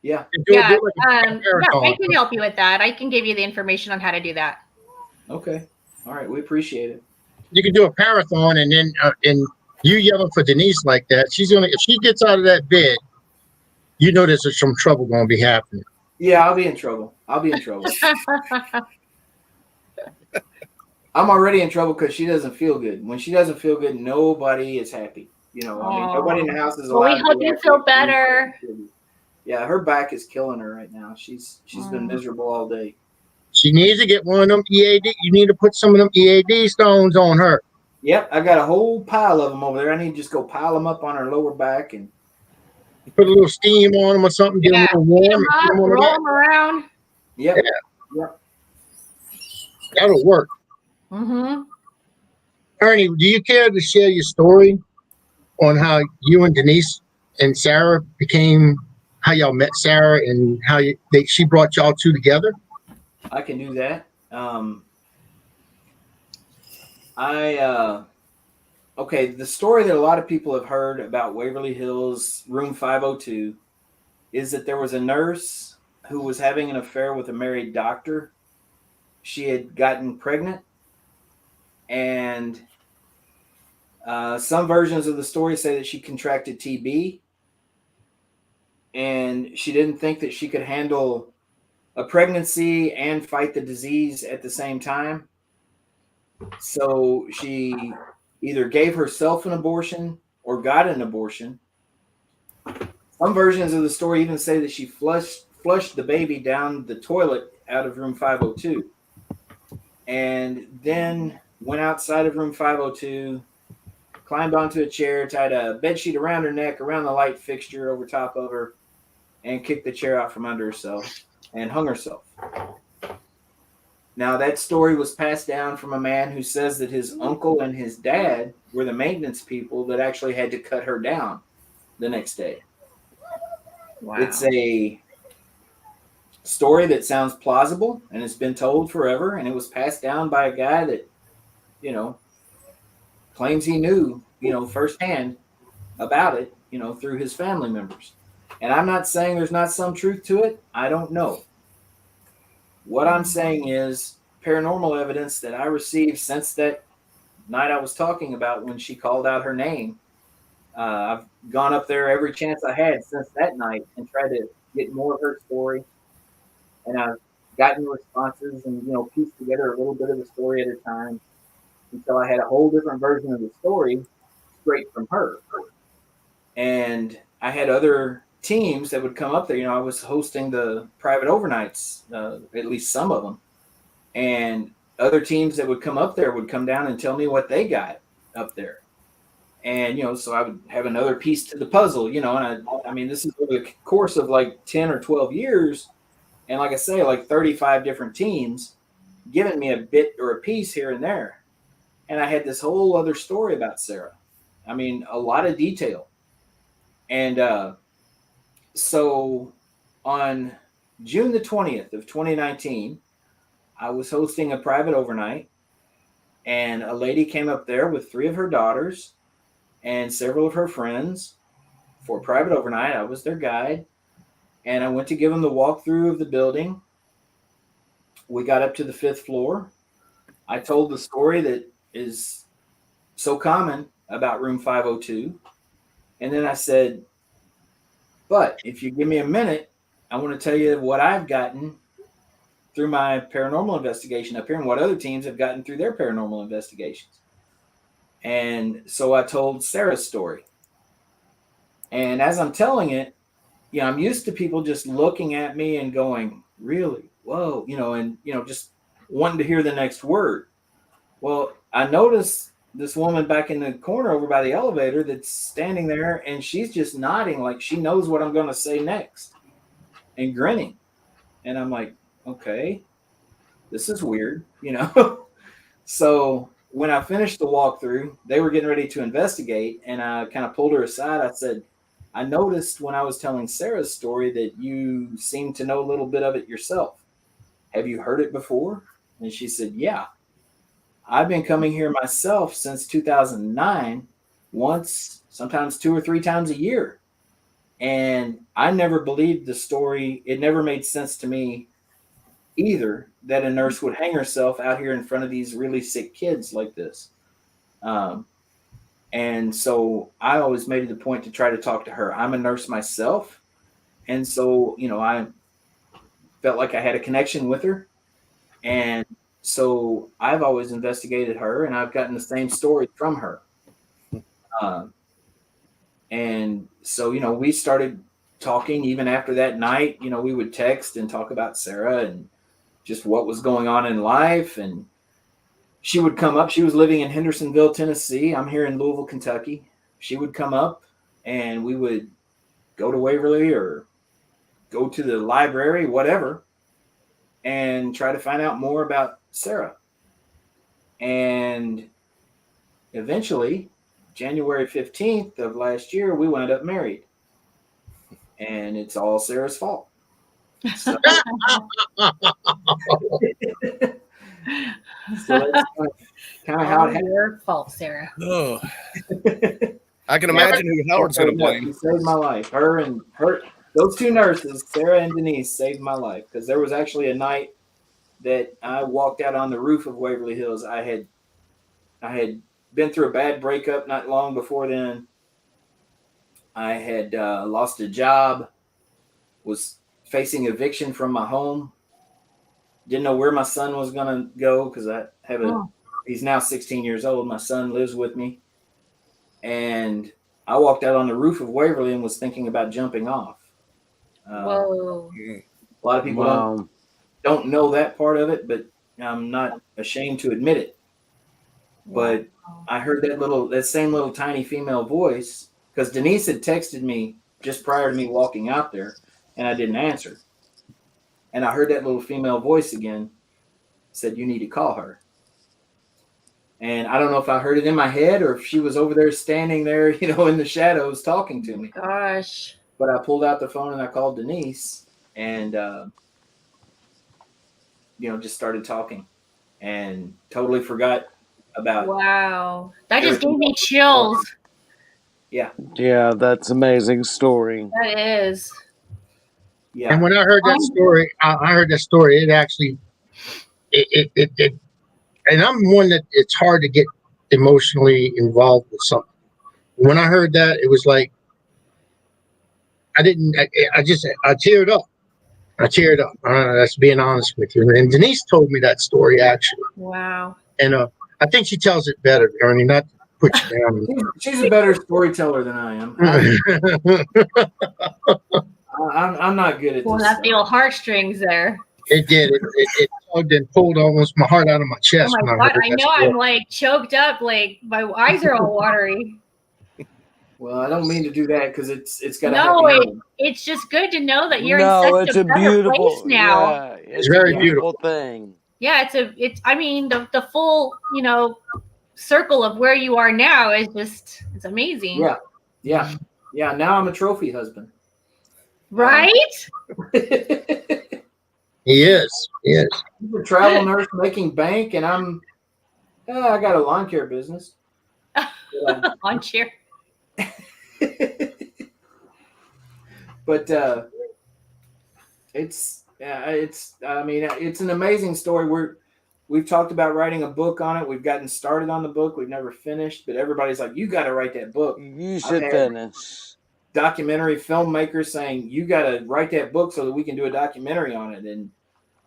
Yeah. I can help you with that. I can give you the information on how to do that. Okay. All right. We appreciate it. You can do a marathon, and then and you yelling for Denise like that, she's gonna, if she gets out of that bed, you know there's some trouble gonna be happening. Yeah, I'll be in trouble. I'll be in trouble. I'm already in trouble because she doesn't feel good. When she doesn't feel good, nobody is happy. You know, I mean, nobody in the house is Well, allowed. we hope you feel better. Yeah, her back is killing her right now. She's been miserable all day. She needs to get one of them EAD. You need to put some of them EAD stones on her. Yep, I got a whole pile of them over there. I need to just go pile them up on her lower back and put a little steam on them or something, get them a little warm, and put them roll them around. Yep. Yeah. Yep. That'll work. Mm-hmm. Ernie, do you care to share your story on how you and Denise and Sarah became, how y'all met Sarah and how she brought y'all two together? I can do that. Okay, the story that a lot of people have heard about Waverly Hills Room 502 is that there was a nurse who was having an affair with a married doctor. She had gotten pregnant, and some versions of the story say that she contracted TB, and she didn't think that she could handle a pregnancy and fight the disease at the same time. So she either gave herself an abortion or got an abortion. Some versions of the story even say that she flushed the baby down the toilet out of room 502 and then went outside of room 502, climbed onto a chair, tied a bedsheet around her neck, around the light fixture over top of her, and kicked the chair out from under herself and hung herself. Now, that story was passed down from a man who says that his uncle and his dad were the maintenance people that actually had to cut her down the next day. Wow. It's a story that sounds plausible, and it's been told forever, and it was passed down by a guy that, you know, claims he knew, you know, firsthand about it, you know, through his family members. And I'm not saying there's not some truth to it. I don't know. What I'm saying is paranormal evidence that I received since that night I was talking about when she called out her name. I've gone up there every chance I had since that night and tried to get more of her story. And I've gotten responses and, you know, pieced together a little bit of the story at a time until I had a whole different version of the story straight from her. And I had other teams that would come up there. You know, I was hosting the private overnights, at least some of them. And other teams that would come up there would come down and tell me what they got up there. And, you know, so I would have another piece to the puzzle, you know, and I mean, this is over the course of like 10 or 12 years. And like I say, like 35 different teams giving me a bit or a piece here and there. And I had this whole other story about Sarah. I mean, a lot of detail. And so on June the 20th of 2019, I was hosting a private overnight, and a lady came up there with 3 of her daughters and several of her friends for a private overnight. I was their guide, and I went to give them the walkthrough of the building. We got up to the 5th floor. I told the story that is so common about room 502. And then I said, but if you give me a minute, I want to tell you what I've gotten through my paranormal investigation up here and what other teams have gotten through their paranormal investigations. And so I told Sarah's story. And as I'm telling it, you know, I'm used to people just looking at me and going, really? Whoa, you know, and, you know, just wanting to hear the next word. Well, I noticed this woman back in the corner over by the elevator that's standing there, and she's just nodding like she knows what I'm going to say next and grinning. And I'm like, okay, this is weird, you know? So when I finished the walkthrough, they were getting ready to investigate, and I kind of pulled her aside. I said, I noticed when I was telling Sarah's story that you seem to know a little bit of it yourself. Have you heard it before? And she said, yeah. I've been coming here myself since 2009, once, sometimes 2 or 3 times a year. And I never believed the story. It never made sense to me either that a nurse would hang herself out here in front of these really sick kids like this. And so I always made it a point to try to talk to her. I'm a nurse myself. And so, I felt like I had a connection with her. And so I've always investigated her, and I've gotten the same story from her. And so, we started talking even after that night. We would text and talk about Sarah and just what was going on in life. And she would come up. She was living in Hendersonville, Tennessee. I'm here in Louisville, Kentucky. She would come up, and we would go to Waverly or go to the library, whatever, and try to find out more about Sarah. And eventually, January 15th of last year, we wound up married. And it's all Sarah's fault. So, so that's kind of how it happened. Your fault, Sarah. Oh, I can imagine who Howard's going to blame. She saved my life. Those two nurses, Sarah and Denise, saved my life, because there was actually a night that I walked out on the roof of Waverly Hills. I had been through a bad breakup not long before then. I had lost a job, was facing eviction from my home. Didn't know where my son was going to go, because I have he's now 16 years old. My son lives with me. And I walked out on the roof of Waverly and was thinking about jumping off. Whoa. A lot of people don't know that part of it, but I'm not ashamed to admit it. But I heard that same little tiny female voice, because Denise had texted me just prior to me walking out there, and I didn't answer. And I heard that little female voice again, said, "You need to call her." And I don't know if I heard it in my head or if she was over there standing there, in the shadows talking to me. Gosh. But I pulled out the phone and I called Denise and, just started talking and totally forgot about. Wow. That just gave me chills. Yeah. Yeah, that's an amazing story. That is. Yeah. And when I heard that story, it actually, and I'm one that it's hard to get emotionally involved with something. When I heard that, it was like, I teared up. That's being honest with you. And Denise told me that story, actually. Wow. And I think she tells it better, Ernie, not to put you down. She's a better storyteller than I am. I'm not good at this. That the old heartstrings there. It did. It tugged and pulled almost my heart out of my chest. Oh my God. I know I'm like choked up, like my eyes are all watery. Well, I don't mean to do that, because it's got it's just good to know that you're in such a better place now. Yeah, it's a very beautiful thing. Yeah, it's the full, circle of where you are now is just, it's amazing. Yeah. Now I'm a trophy husband. Right? He is. He's a travel nurse making bank, and I got a lawn care business. Lawn care. But it's an amazing story. We've talked about writing a book on it. We've gotten started on the book. We've never finished, but everybody's like, "You got to write that book. You should finish." Documentary filmmakers saying, "You got to write that book so that we can do a documentary on it." And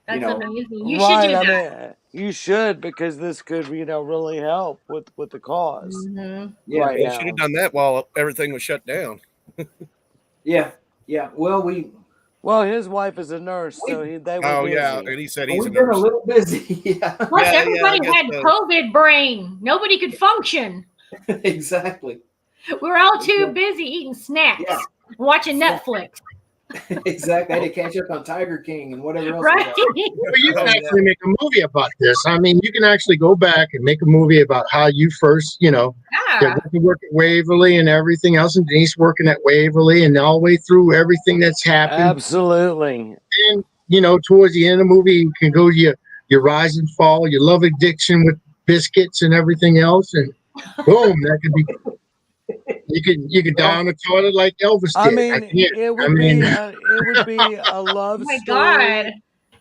that's amazing. You should do that. You should, because this could, really help with the cause. Mm-hmm. Yeah, you should have done that while everything was shut down. Yeah. Well, his wife is a nurse, so they were busy. And he said he's been a little busy. Yeah. Plus, everybody had COVID brain. Nobody could function. Exactly. We were all too busy eating snacks, watching Netflix. Exactly. I had to catch up on Tiger King and whatever else. Right. You can actually make a movie about this. I mean, you can actually go back and make a movie about how you first, work at Waverly and everything else, and Denise working at Waverly, and all the way through everything that's happened. Absolutely. And towards the end of the movie, you can go to your rise and fall, your love addiction with biscuits and everything else, and boom, that could be. You can die on the toilet like Elvis did. I mean, it would be a love story. Oh my God.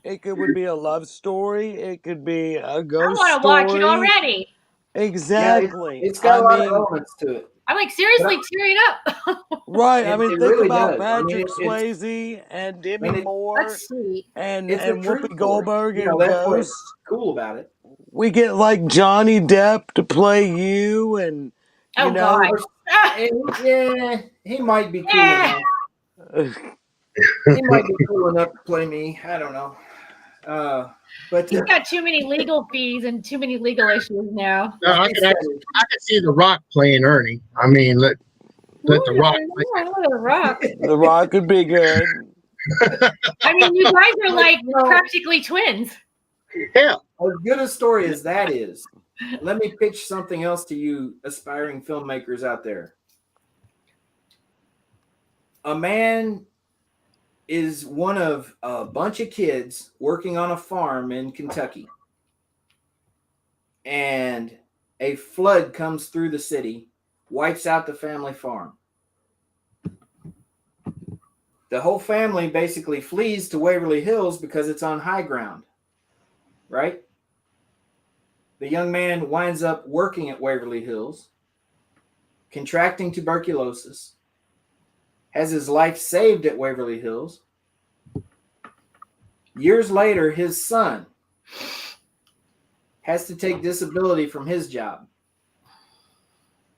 It would be a love story. It could be a ghost story. I want to watch it already. Exactly. It's got a I lot of mean, elements to it. I'm like, seriously, tearing up. right. I mean, It think really about does. I mean, Patrick Swayze and Demi Moore That's sweet. it's a and true Whoopi story. Goldberg You know, and that's what's Ghost. cool about it. We get like Johnny Depp to play you, and you Oh God. know, Yeah, he might be cool Yeah. enough. He might be cool enough to play me. I don't know. But He's got too many legal fees and too many legal issues now. No, I can see The Rock playing Ernie. I mean, let The Rock play. The Rock. The Rock could be good. I mean, you guys are like No. practically twins. Yeah. as good a story as that is, let me pitch something else to you aspiring filmmakers out there. A man is one of a bunch of kids working on a farm in Kentucky. And a flood comes through the city, wipes out the family farm. The whole family basically flees to Waverly Hills because it's on high ground, right? The young man winds up working at Waverly Hills, contracting tuberculosis, has his life saved at Waverly Hills. Years later, his son has to take disability from his job.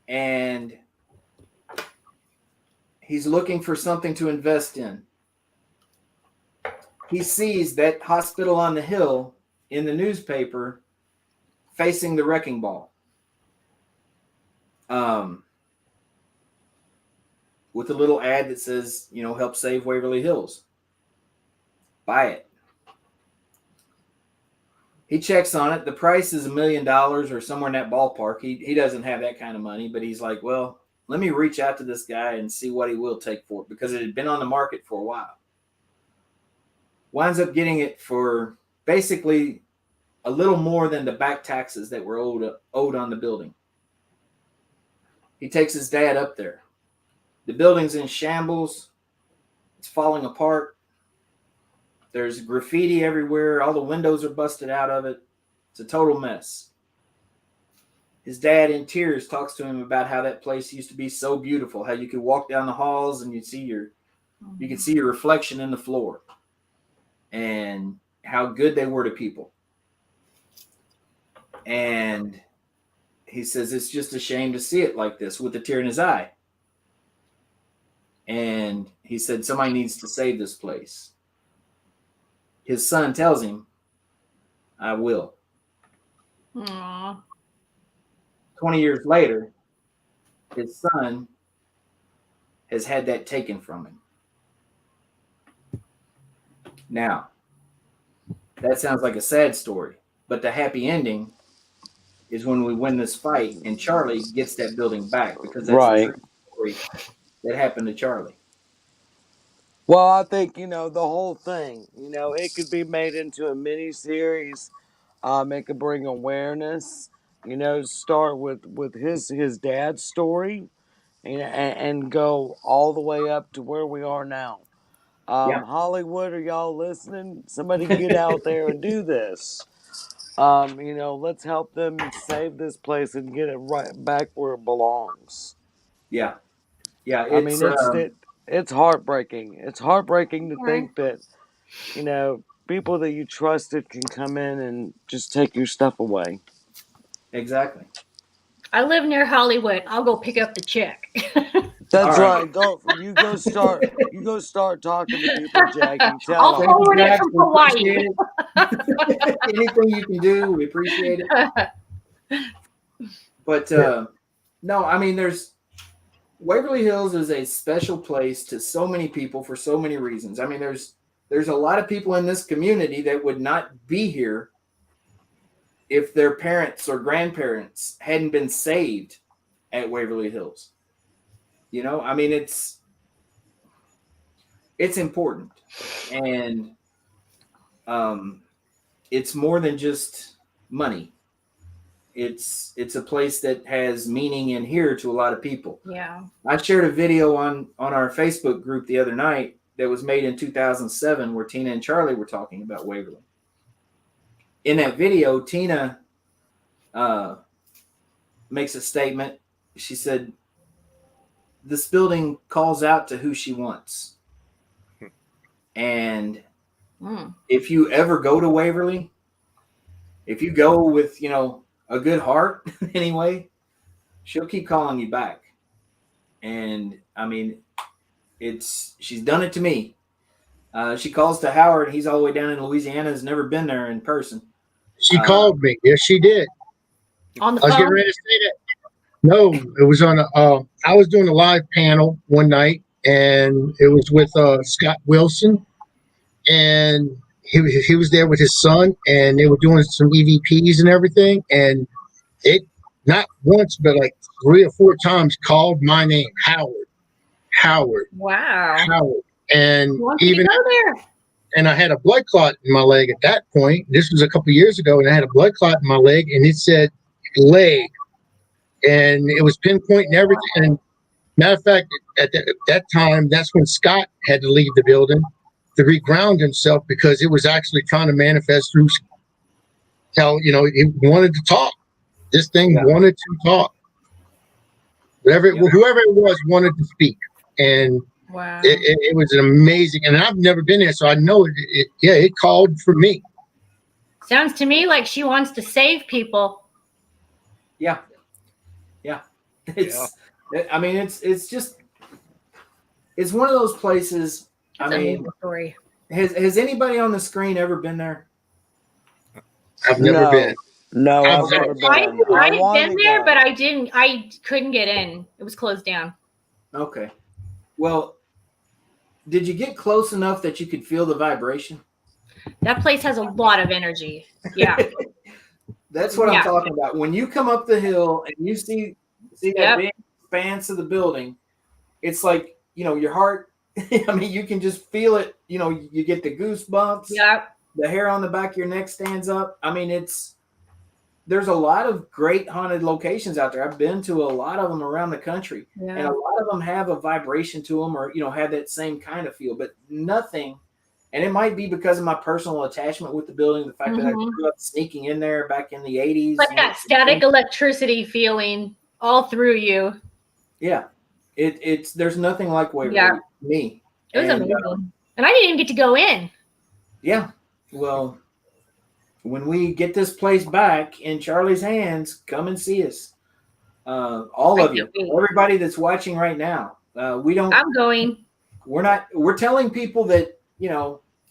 And he's looking for something to invest in. He sees that hospital on the hill in the newspaper facing the wrecking ball. With a little ad that says, you know, help save Waverly Hills. Buy it. He checks on it. The price is $1 million or somewhere in that ballpark. He doesn't have that kind of money, but he's like, well, let me reach out to this guy and see what he will take for it, because it had been on the market for a while. Winds up getting it for basically a little more than the back taxes that were owed on the building. He takes his dad up there. The building's in shambles. It's falling apart. There's graffiti everywhere. All the windows are busted out of it. It's a total mess. His dad, in tears, talks to him about how that place used to be so beautiful, how you could walk down the halls and you could see your reflection in the floor, and how good they were to people. And he says it's just a shame to see it like this, with a tear in his eye. And he said somebody needs to save this place. His son tells him, I will. Aww. 20 years later, his son has had that taken from him. Now, that sounds like a sad story, but the happy ending is when we win this fight and Charlie gets that building back, because that's a true story that happened to Charlie. Well, I think, the whole thing, it could be made into a mini series. It could bring awareness, start with his dad's story and go all the way up to where we are now. Hollywood, are y'all listening? Somebody get out there and do this. Let's help them save this place and get it right back where it belongs. Yeah. It's heartbreaking. It's heartbreaking to think that, people that you trusted can come in and just take your stuff away. Exactly. I live near Hollywood. I'll go pick up the check. That's right. You go start talking to people, Jackie. Tell them. I'll forward it from Hawaii. Anything you can do, we appreciate it. But no, I mean, Waverly Hills is a special place to so many people for so many reasons. I mean, there's a lot of people in this community that would not be here if their parents or grandparents hadn't been saved at Waverly Hills. I mean, it's important, and it's more than just money. It's a place that has meaning in here to a lot of people. Yeah. I shared a video on our Facebook group the other night that was made in 2007 where Tina and Charlie were talking about Waverly. In that video, Tina makes a statement. She said, "This building calls out to who she wants." And if you ever go to Waverly, if you go with, a good heart anyway, she'll keep calling you back. And I mean, she's done it to me. She calls to Howard. He's all the way down in Louisiana, has never been there in person. She called me. Yes, she did. On the I was getting phone? ready to say that. No, it was on I was doing a live panel one night, and it was with Scott Wilson, and he was there with his son, and they were doing some EVPs and everything, and it not once but like 3 or 4 times called my name, Howard, Wow. and Wants you to even go there. and I had a blood clot in my leg at that point. This was a couple of years ago, and I had a blood clot in my leg, and it said leg, and it was pinpointing everything. And matter of fact, at that time, that's when Scott had to leave the building to reground himself, because it was actually trying to manifest through how, he wanted to talk. This thing wanted to talk. Whoever it was wanted to speak. And Wow. it was an amazing, and I've never been there, so I know it called for me. Sounds to me like she wants to save people. Yeah. I mean, it's just, it's one of those places. That's I mean, story. Has anybody on the screen ever been there? I've never been. No, I've never been. I've been there, but I couldn't get in. It was closed down. Okay. Well, did you get close enough that you could feel the vibration? That place has a lot of energy. Yeah. That's what I'm talking about. When you come up the hill and you see that big expanse of the building, it's like, your heart, I mean, you can just feel it. You get the goosebumps. Yeah. The hair on the back of your neck stands up. I mean, there's a lot of great haunted locations out there. I've been to a lot of them around the country, and a lot of them have a vibration to them, or, have that same kind of feel, but nothing. And it might be because of my personal attachment with the building, the fact that I grew up sneaking in there back in the 80s. Like that static electricity feeling all through you. Yeah. There's nothing like Waverly to me. It was amazing. And I didn't even get to go in. Yeah. Well, when we get this place back in Charlie's hands, come and see us. All of you, everybody that's watching right now. I'm going. We're telling people that,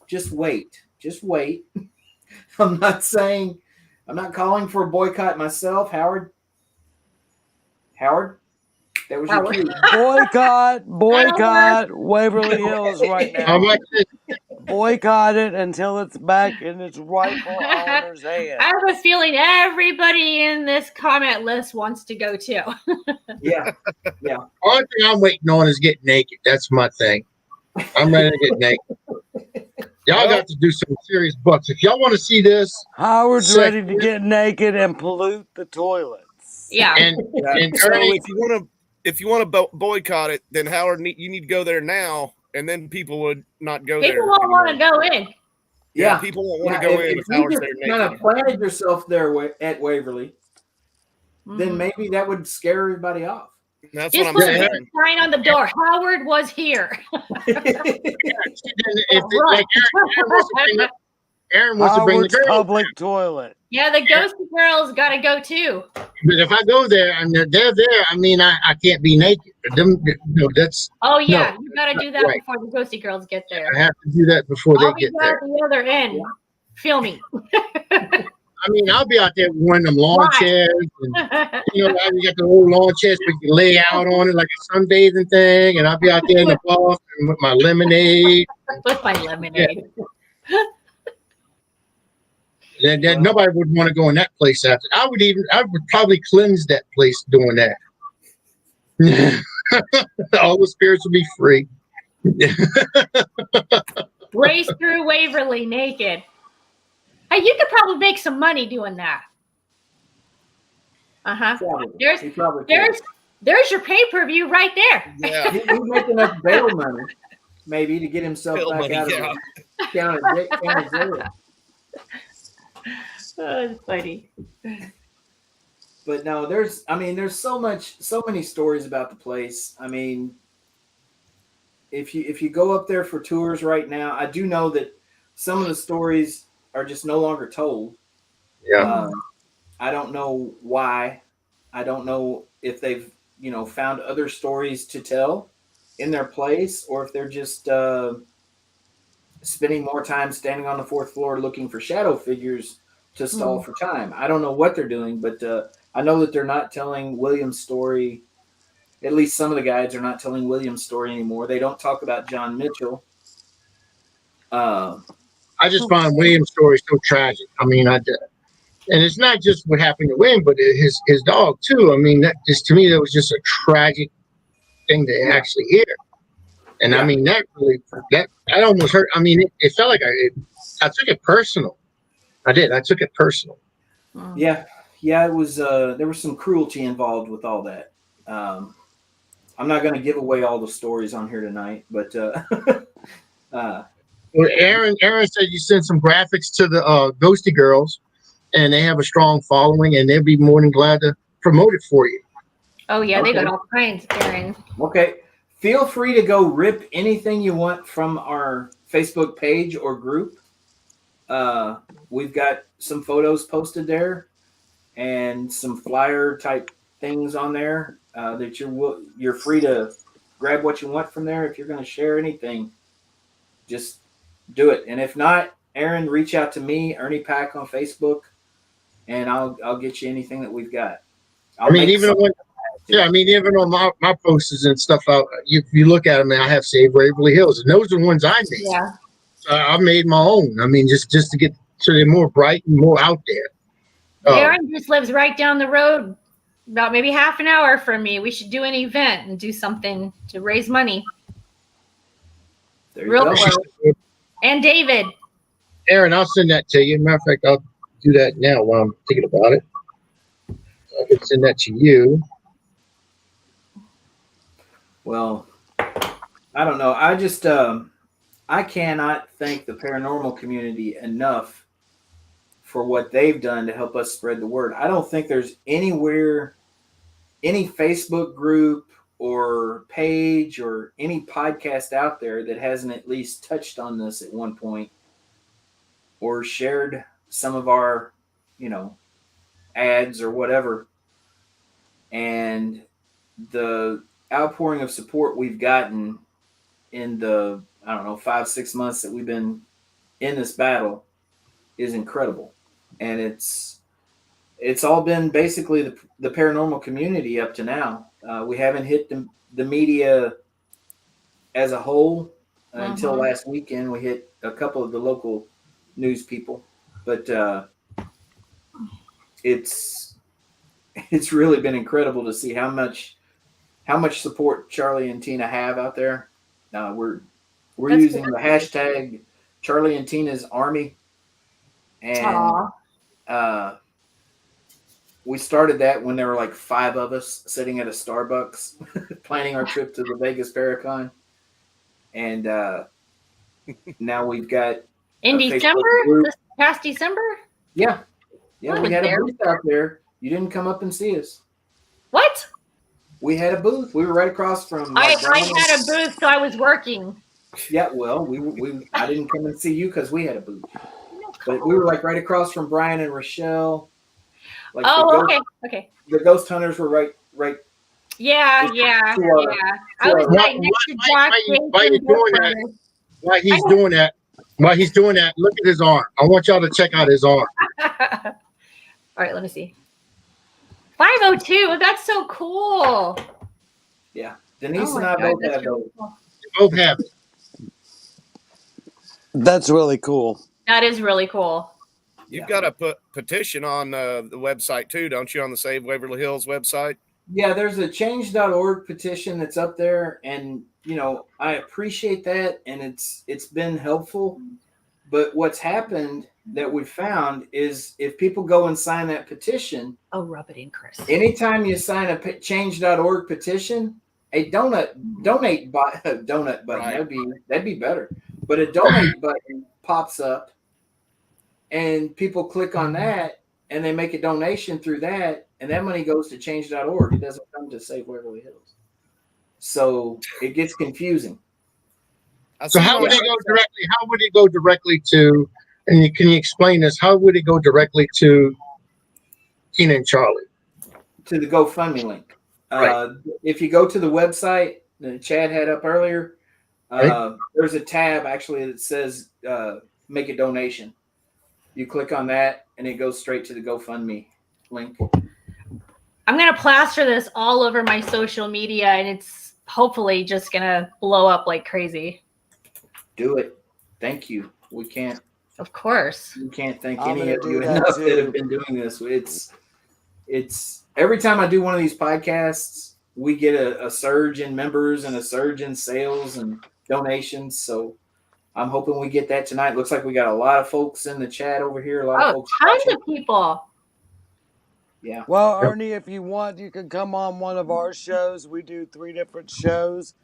just wait. I'm not calling for a boycott myself. Howard, that was your cue. Boycott Waverly Hills right now. Boycott it until it's back in its rightful owner's hand. I have a feeling everybody in this comment list wants to go too. Yeah. Only thing I'm waiting on is getting naked. That's my thing. I'm ready to get naked. Y'all got to do some serious bucks. If y'all want to see this, Howard's ready to get naked and pollute the toilets. Yeah. And so Ernie, if you want to boycott it, then Howard, you need to go there now, and then people would not go there. People won't want to go in. Yeah, people won't want to go in if Howard's there naked. Kind of planted yourself there at Waverly, then maybe that would scare everybody off. That's just what I'm saying. Sign on the door. Howard was here. Aaron wants to bring the girls. Public toilet. Yeah, the ghost girls got to go too. But if I go there and they're there, I mean, I can't be naked. That's. Oh yeah, you got to do that before the ghosty girls get there. I have to do that before they get there. I'll be at the other end filming. I mean, I'll be out there with one of them lawn chairs. And, you got the old lawn chairs where you can lay out on it like a sunbathing thing. And I'll be out there in the ball with my lemonade. With my lemonade. Yeah. Nobody would want to go in that place after. I would probably cleanse that place doing that. All the spirits would be free. Race through Waverly naked. Hey, you could probably make some money doing that. There's your pay-per-view right there. Yeah, he's making enough bail money, maybe, to get himself back out of the county jail. Oh, that's funny. But no, there's so many stories about the place. I mean, if you go up there for tours right now, I do know that some of the stories are just no longer told. Yeah. I don't know why. I don't know if they've found other stories to tell in their place, or if they're just spending more time standing on the fourth floor looking for shadow figures to stall for time. I don't know what they're doing, but I know that they're not telling William's story. At least some of the guides are not telling William's story anymore. They don't talk about John Mitchell. I just find William's story so tragic. I mean, and it's not just what happened to William, but his dog too. I mean, that just to me, that was just a tragic thing to actually hear. And I mean, that almost hurt. I mean, it felt like I took it personal. I did. I took it personal. Yeah, it was. There was some cruelty involved with all that. I'm not going to give away all the stories on here tonight, but well, Aaron said you sent some graphics to the Ghosty Girls, and they have a strong following, and they'll be more than glad to promote it for you. Oh yeah, they got all kinds, Aaron. Okay. Feel free to go rip anything you want from our Facebook page or group. We've got some photos posted there and some flyer type things on there that you're free to grab what you want from there. If you're going to share anything, just do it. And if not, Aaron, reach out to me, Ernie Pack on Facebook, and I'll get you anything that we've got. Even on my posters and stuff out, you look at them, and I have Save Waverly Hills, and those are the ones I made. Yeah. So I made my own. I mean, just to get so they're more bright and more out there. Aaron just lives right down the road, about maybe half an hour from me. We should do an event and do something to raise money. Real close. And David. Aaron, I'll send that to you. Matter of fact, I'll do that now while I'm thinking about it. I can send that to you. Well, I don't know. I just I cannot thank the paranormal community enough for what they've done to help us spread the word. I don't think there's any Facebook group or page or any podcast out there that hasn't at least touched on this at one point or shared some of our, ads or whatever. And the outpouring of support we've gotten in the 5-6 months that we've been in this battle is incredible. And it's all been basically the paranormal community up to now. We haven't hit the media as a whole until last weekend. We hit a couple of the local news people, but it's really been incredible to see how much support Charlie and Tina have out there. We're using the hashtag Charlie and Tina's Army, and we started that when there were like 5 of us sitting at a Starbucks planning our trip to the Vegas Paracon, and now we've got in December, this past December. Yeah, we had a booth out there. You didn't come up and see us. What? We had a booth. We were right across from. I had a booth, so I was working. Yeah, well, I didn't come and see you because we had a booth, but we were like right across from Brian and Rochelle. Like okay. The ghost hunters were right. Yeah. I was right next to Josh. While he's doing that, look at his arm. I want y'all to check out his arm. All right, let me see. 502. That's so cool. Yeah, Denise and I both have those. Both have it. That's really cool. That is really cool. You've got to petition on the website too, don't you? On the Save Waverly Hills website. Yeah, there's a change.org petition that's up there, and I appreciate that, and it's been helpful. But what's happened that we found is if people go and sign that petition, rub it in, Chris. Anytime you sign a change.org petition, a donate button, right. that'd be better. But a donate button pops up, and people click on that, and they make a donation through that, and that money goes to change.org. It doesn't come to Save Waverly Hills. So it gets confusing. So how would it go directly? How would it go directly to? And can you explain this? How would it go directly to Tina and Charlie? To the GoFundMe link. Right. If you go to the website that Chad had up earlier, Right. there's a tab actually that says make a donation. You click on that and it goes straight to the GoFundMe link. I'm going to plaster this all over my social media, and it's hopefully just going to blow up like crazy. Do it. Thank you. We can't. Of course. We can't thank I'm any gonna of do you that enough too. that have been doing this. It's every time I do one of these podcasts, we get a surge in members and a surge in sales and donations. So I'm hoping we get that tonight. Looks like we got a lot of folks in the chat over here. A lot of Oh, folks tons watching. of people. Yeah. Well, Ernie, if you want, you can come on one of our shows. We do 3 different shows.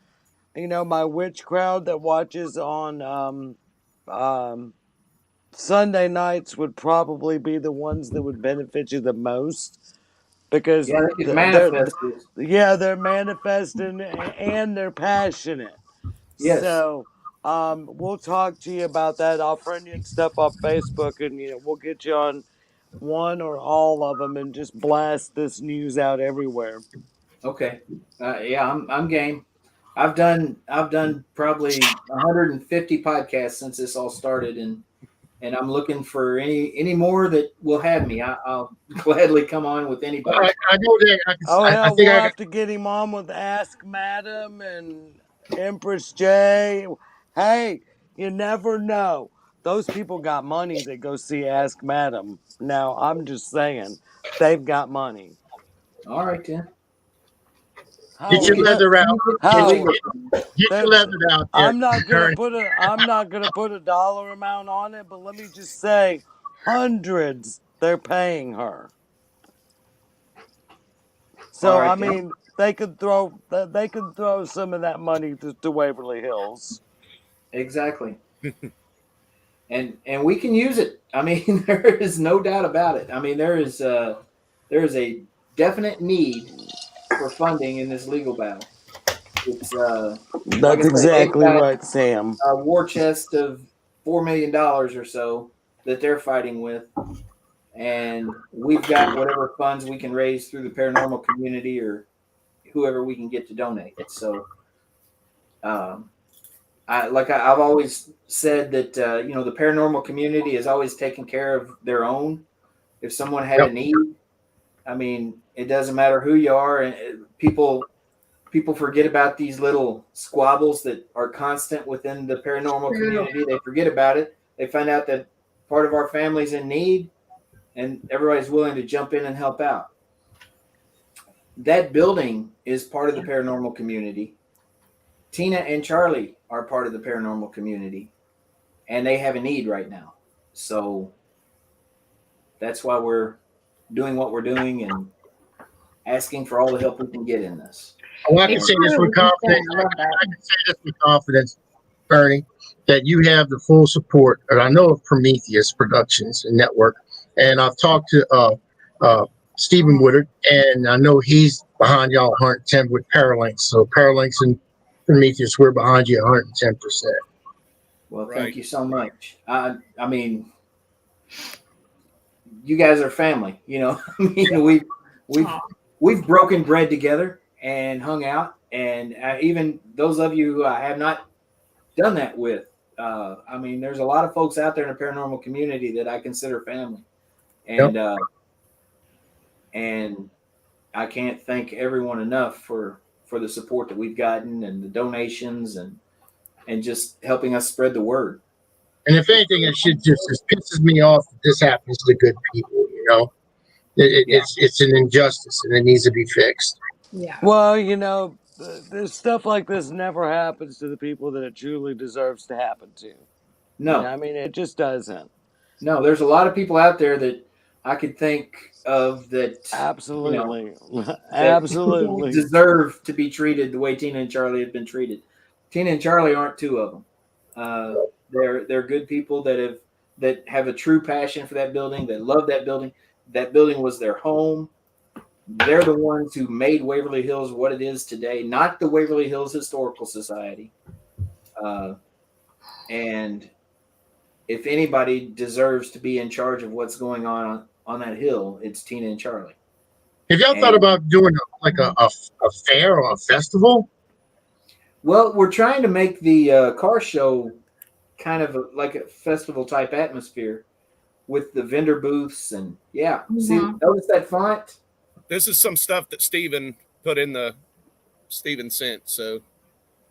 You know, my witch crowd that watches on Sunday nights would probably be the ones that would benefit you the most, because Yeah, they can manifest this. they're manifesting and they're passionate. Yes. So we'll talk to you about that. I'll friend you and stuff on Facebook, and we'll get you on one or all of them and just blast this news out everywhere. Okay. Yeah, I'm game. I've done probably 150 podcasts since this all started, and I'm looking for any more that will have me. I'll gladly come on with anybody. I know that. I think We'll I have to get him on with Ask Madam and Empress J. Hey, you never know. Those people got money that go see Ask Madam. Now, I'm just saying, they've got money. All right, then. get your leather out. Get your leather out there. I'm not gonna put a dollar amount on it, but let me just say, hundreds they're paying her. So right, I mean, they could throw some of that money to Waverly Hills. Exactly. and we can use it. I mean, there is no doubt about it. I mean, there is a definite need for funding in this legal battle. It's That's exactly right, Sam. A war chest of $4 million or so that they're fighting with, and we've got whatever funds we can raise through the paranormal community or whoever we can get to donate. So, I've always said that the paranormal community is always taking care of their own. If someone had a need, I mean, it doesn't matter who you are, and people forget about these little squabbles that are constant within the paranormal community. They forget about it. They find out that part of our family's in need, and everybody's willing to jump in and help out. That building is part of the paranormal community. Tina and Charlie are part of the paranormal community, and they have a need right now. So that's why we're doing what we're doing and asking for all the help we can get in this. Well, I can say this with confidence. I can say this with confidence, Ernie, that you have the full support. And I know of Prometheus Productions and Network, and I've talked to Stephen Woodard, and I know he's behind y'all 110 with Paralinks. So Paralinks and Prometheus, we're behind you 110%. Well, thank you so much. I mean, you guys are family. I mean, we've broken bread together and hung out, and even those of you who I have not done that with. I mean, there's a lot of folks out there in the paranormal community that I consider family, and and I can't thank everyone enough for the support that we've gotten and the donations and just helping us spread the word. And if anything, it just pisses me off that this happens to good people. It's an injustice and it needs to be fixed. Yeah. Well, there's stuff like this never happens to the people that it truly deserves to happen to. No, I mean, it just doesn't. No, there's a lot of people out there that I could think of that absolutely, absolutely deserve to be treated the way Tina and Charlie have been treated. Tina and Charlie aren't two of them. They're good people that have a true passion for that building. They love that building. That building was their home. they're the ones who made Waverly Hills what it is today, not the Waverly Hills Historical Society. And if anybody deserves to be in charge of what's going on that hill, it's Tina and Charlie. Have y'all thought about doing a fair or a festival? Well, we're trying to make the car show kind of like a festival type atmosphere with the vendor booths and See, notice that font? This is some stuff that Steven put in Steven sent. So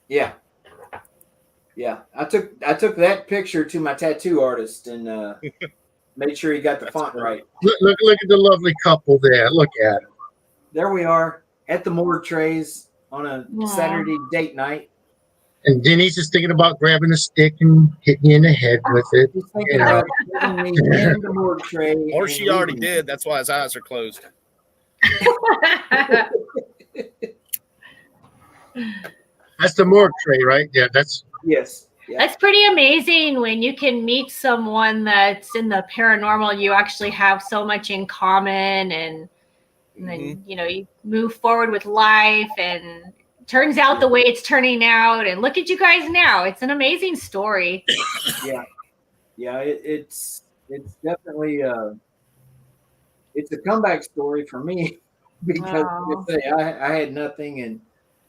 yeah. I took that picture to my tattoo artist and made sure he got the font right. Look at the lovely couple there. Look at it. There we are at the morgue trays on a Saturday date night. And Denise is thinking about grabbing a stick and hitting you in the head with it. He's thinking about putting me in the morgue tray. Or she already did. That's why his eyes are closed. That's the morgue tray, right? Yeah, yes. Yeah. That's pretty amazing when you can meet someone that's in the paranormal. You actually have so much in common, and then you move forward with life, and turns out the way it's turning out. And look at you guys now. It's an amazing story. It's definitely it's a comeback story for me because I had nothing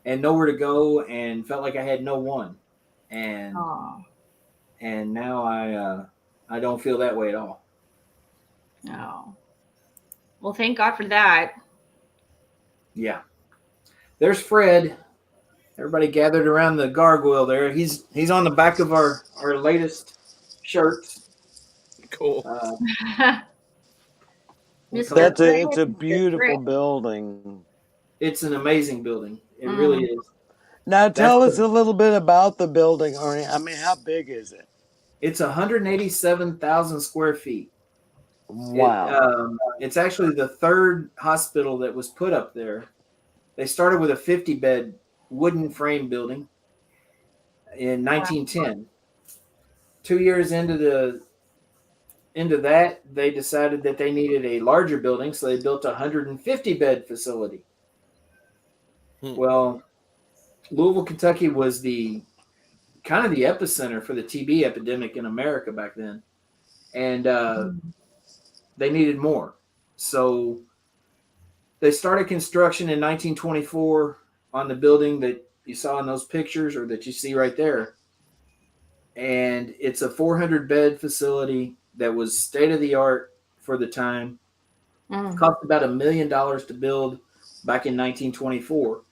and nowhere to go and felt like I had no one. And now I don't feel that way at all. Oh. Well, thank God for that. Yeah. There's Fred. Everybody gathered around the gargoyle there. He's on the back of our latest shirts. Cool. It's a beautiful building. It's an amazing building. It really is. Now tell us a little bit about the building, Ernie. I mean, how big is it? It's 187,000 square feet. Wow. It's actually the third hospital that was put up there. They started with a 50-bed wooden frame building in 1910. 2 years into that, they decided that they needed a larger building, so they built a 150-bed facility. Well, Louisville, Kentucky was the kind of the epicenter for the TB epidemic in America back then. And they needed more. So they started construction in 1924 on the building that you saw in those pictures or that you see right there. And it's a 400-bed facility that was state-of-the-art for the time. It cost about $1 million to build back in 1924.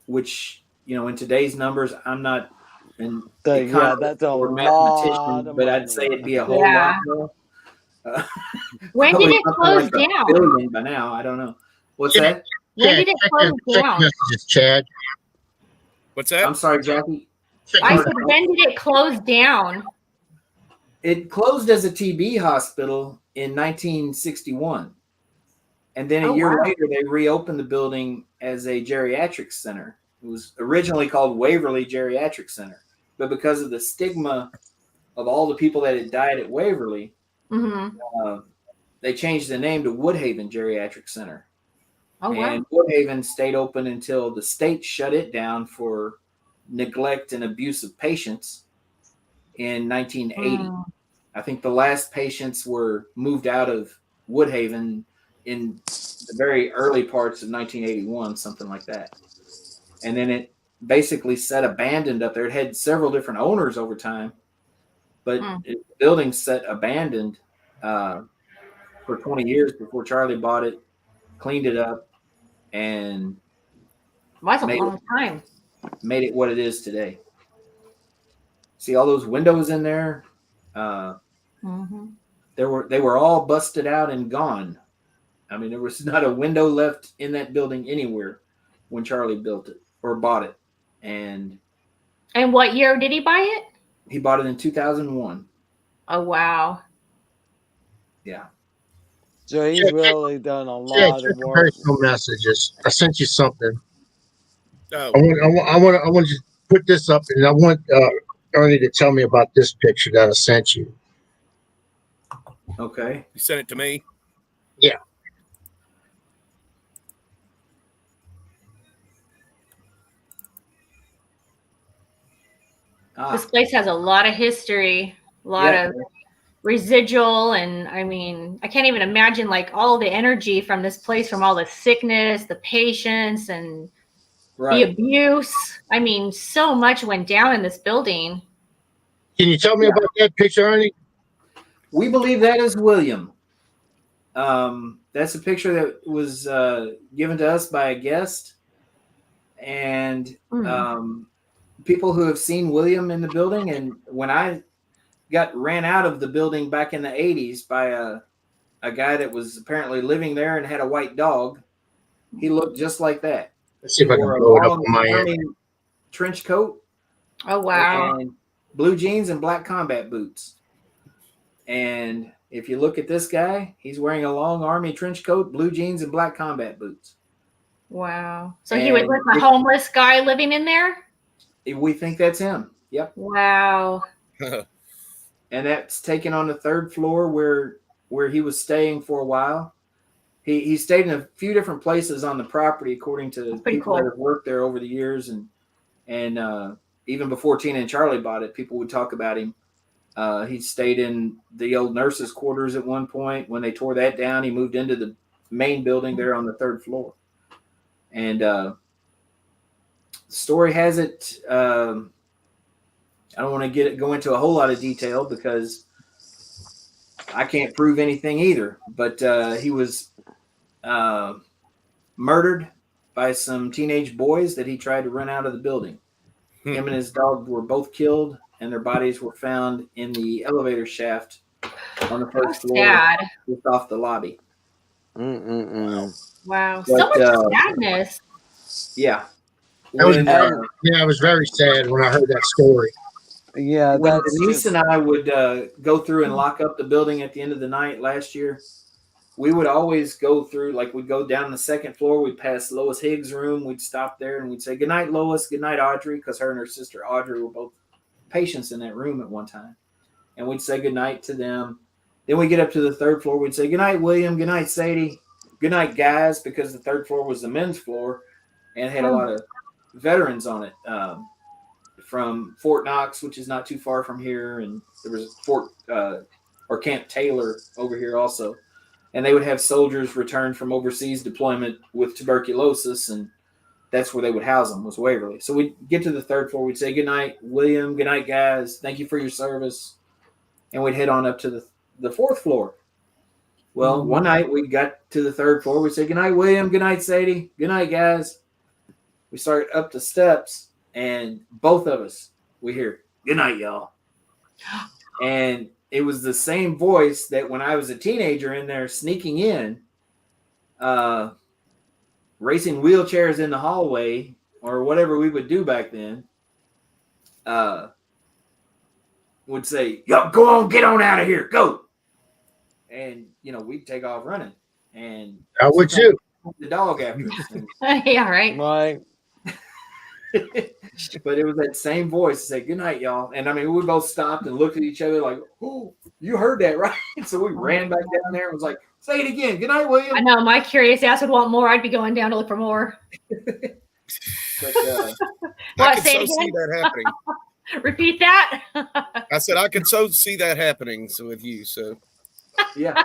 Which, in today's numbers, I'm not an that's a lot of but money. I'd say it'd be a whole lot more. When did it close down? $1 billion by now, I don't know. What's that? When did it close down? Messages, Chad. What's that? I'm sorry, Jackie. I said, when did it close down? It closed as a TB hospital in 1961. And then a year later, they reopened the building as a geriatric center. It was originally called Waverly Geriatric Center. But because of the stigma of all the people that had died at Waverly, they changed the name to Woodhaven Geriatric Center. And Woodhaven stayed open until the state shut it down for neglect and abuse of patients in 1980. I think the last patients were moved out of Woodhaven in the very early parts of 1981, something like that. And then it basically sat abandoned up there. It had several different owners over time, but the building sat abandoned for 20 years before Charlie bought it, cleaned it up, and That's a long time. Made it what it is today. See all those windows in there? They were all busted out and gone. I mean, there was not a window left in that building anywhere when Charlie built it or bought it. And what year did he buy it? He bought it in 2001. Oh, wow. Yeah. So he's really done a lot of work. Personal messages. I sent you something. Oh. I want you to put this up, and I want Ernie to tell me about this picture that I sent you. Okay. You sent it to me? Yeah. This place has a lot of history, a lot of residual, and I mean, I can't even imagine like all the energy from this place, from all the sickness, the patients, and the abuse. I mean, so much went down in this building. Can you tell me about that picture, Ernie? We believe that is William. That's a picture that was given to us by a guest, and people who have seen William in the building. And when I ran out of the building back in the 80s by a guy that was apparently living there and had a white dog, he looked just like that. Let's see if I can wore blow it a up on my long end. trench coat. Oh, wow. And blue jeans and black combat boots. And if you look at this guy, he's wearing a long army trench coat, blue jeans, and black combat boots. Wow. So he was like a homeless guy living in there? We think that's him. Yep. Wow. And that's taken on the third floor where he was staying for a while. He stayed in a few different places on the property, according to people that have worked there over the years. And even before Tina and Charlie bought it, people would talk about him. He stayed in the old nurses' quarters at one point. When they tore that down, he moved into the main building there on the third floor. And the story has it, I don't want to go into a whole lot of detail because I can't prove anything either. But he was murdered by some teenage boys that he tried to run out of the building. Him and his dog were both killed, and their bodies were found in the elevator shaft on the first floor, just off the lobby. Wow, so much sadness. Yeah. I was very sad when I heard that story. Yeah, when Denise and I would go through and lock up the building at the end of the night last year, we would always go through, like we'd go down the second floor, we'd pass Lois Higgs' room, we'd stop there and we'd say, "Good night, Lois, good night, Audrey," because her and her sister Audrey were both patients in that room at one time. And we'd say good night to them. Then we get up to the third floor, we'd say, "Good night, William, good night, Sadie, good night, guys," because the third floor was the men's floor and had a lot of veterans on it. From Fort Knox, which is not too far from here, and there was Fort or Camp Taylor over here also. And they would have soldiers return from overseas deployment with tuberculosis, and that's where they would house them, was Waverly. So we'd get to the third floor, we'd say, "Good night, William, good night, guys, thank you for your service," and we'd head on up to the fourth floor. Well, one night we got to the third floor, we'd say, "Good night, William, good night, Sadie, good night, guys." We started up the steps, and both of us, we hear, "Good night, y'all." And it was the same voice that when I was a teenager in there sneaking in, racing wheelchairs in the hallway or whatever we would do back then, would say, "Yo, go on, get on out of here, go." And, we'd take off running. And I would too. The dog after us. Yeah, right. Right. But it was that same voice that said, "Good night, y'all." And I mean, we both stopped and looked at each other like, "Oh, you heard that, right?" So we ran back down there and was like, "Say it again. Good night, William." I know, my curious ass would want more. I'd be going down to look for more. But, I can so see that happening. Repeat that. I said I could so see that happening with you. So yeah.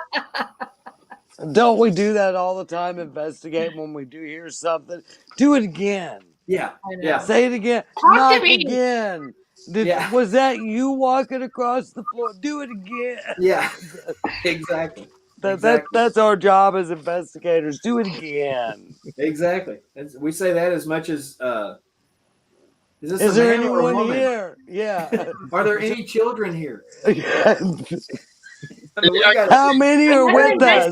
Don't we do that all the time? Investigate when we do hear something. Do it again. Yeah. Yeah. Say it again. Knock again. Was that you walking across the floor? Do it again. Yeah. Exactly. That's our job as investigators. Do it again. Exactly. We say that as much as is there anyone here? Yeah. Are there any children here? How many are with us?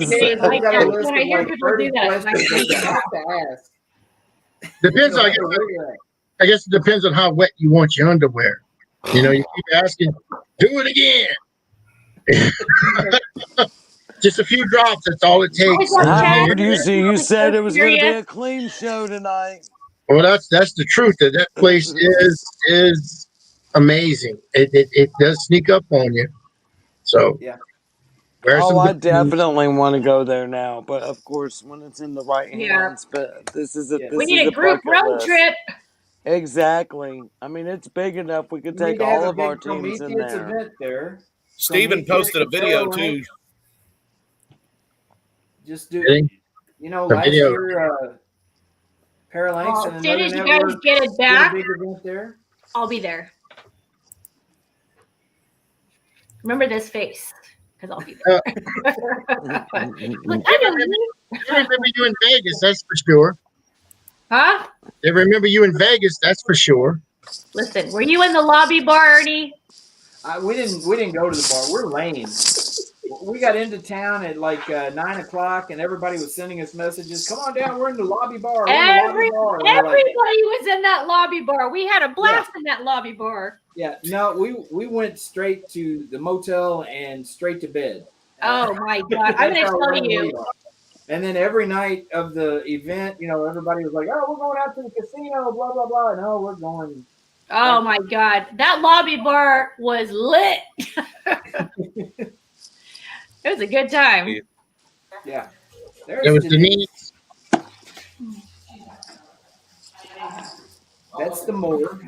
Depends. I guess it depends on how wet you want your underwear. You keep asking, "Do it again." Just a few drops. That's all it takes. You said it was going to be a clean show tonight. Well, that's the truth. That place is amazing. It does sneak up on you. So yeah. I definitely want to go there now, but of course, when it's in the right hands. But this is we need a group road trip. Exactly. I mean, it's big enough. We could We need take to have all a of our big teams in Prometheus there. event there. Steven posted a video too. Just do, Really? The last video. year, Paralinks and As soon another as you guys network get it did a back, big event there. I'll be there. Remember this face, because I'll be there. Like, They remember you in Vegas, that's for sure. huh? They remember you in Vegas, that's for sure. Listen, were you in the lobby bar, Ernie? We didn't go to the bar. We're lame. We got into town at like 9:00, and everybody was sending us messages. Come on down. We're in the lobby bar. We're in the lobby bar. And we're like, Everybody was in that lobby bar. We had a blast in that lobby bar. yeah, no, we went straight to the motel and straight to bed. Oh my God! I'm That's gonna how tell lame we you. are. And then every night of the event, everybody was like, "Oh, we're going out to the casino." Blah blah blah. No, we're going. Oh my God! That lobby bar was lit. It was a good time. Yeah. There was Denise. That's the morgue.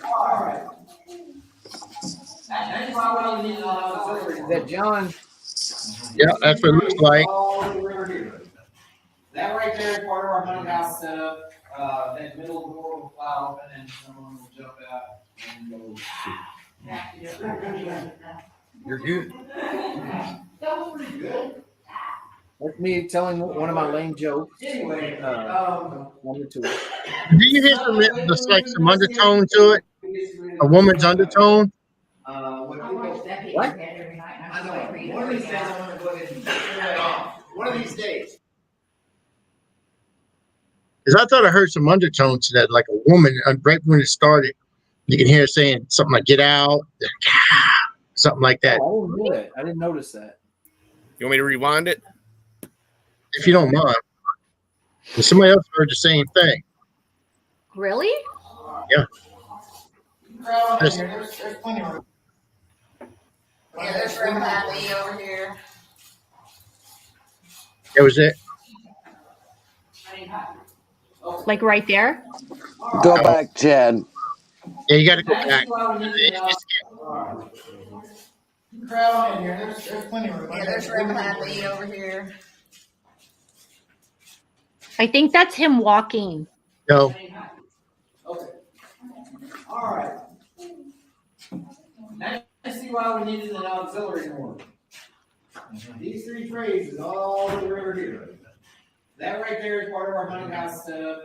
All right. Is that John? Yeah, that's what it looks like. That right there is part of our haunted house setup. That middle door will fly open and someone will jump out and go. You're good. That was pretty good. That's me telling one of my lame jokes. Anyway, on the tour. Do you hear some undertone to it? A woman's undertone? What? One of these days. Because I thought I heard some undertone to that, like a woman, right when it started. You can hear her saying something like "get out," something like that. Oh, I didn't hear that. I didn't notice that. You want me to rewind it? If you don't mind. And somebody else heard the same thing. Really? Yeah. There's plenty of room. Yeah, there's room happy over here. That was it. Like right there? Go back, Chad. Yeah, you got to go back. Crowd in here. There's plenty of room. Yeah, there's room happy over here. I think that's him walking. No. Okay. All right. Now you see why we needed an auxiliary morgue. These three trays is all the river here. That right there is part of our haunted house setup.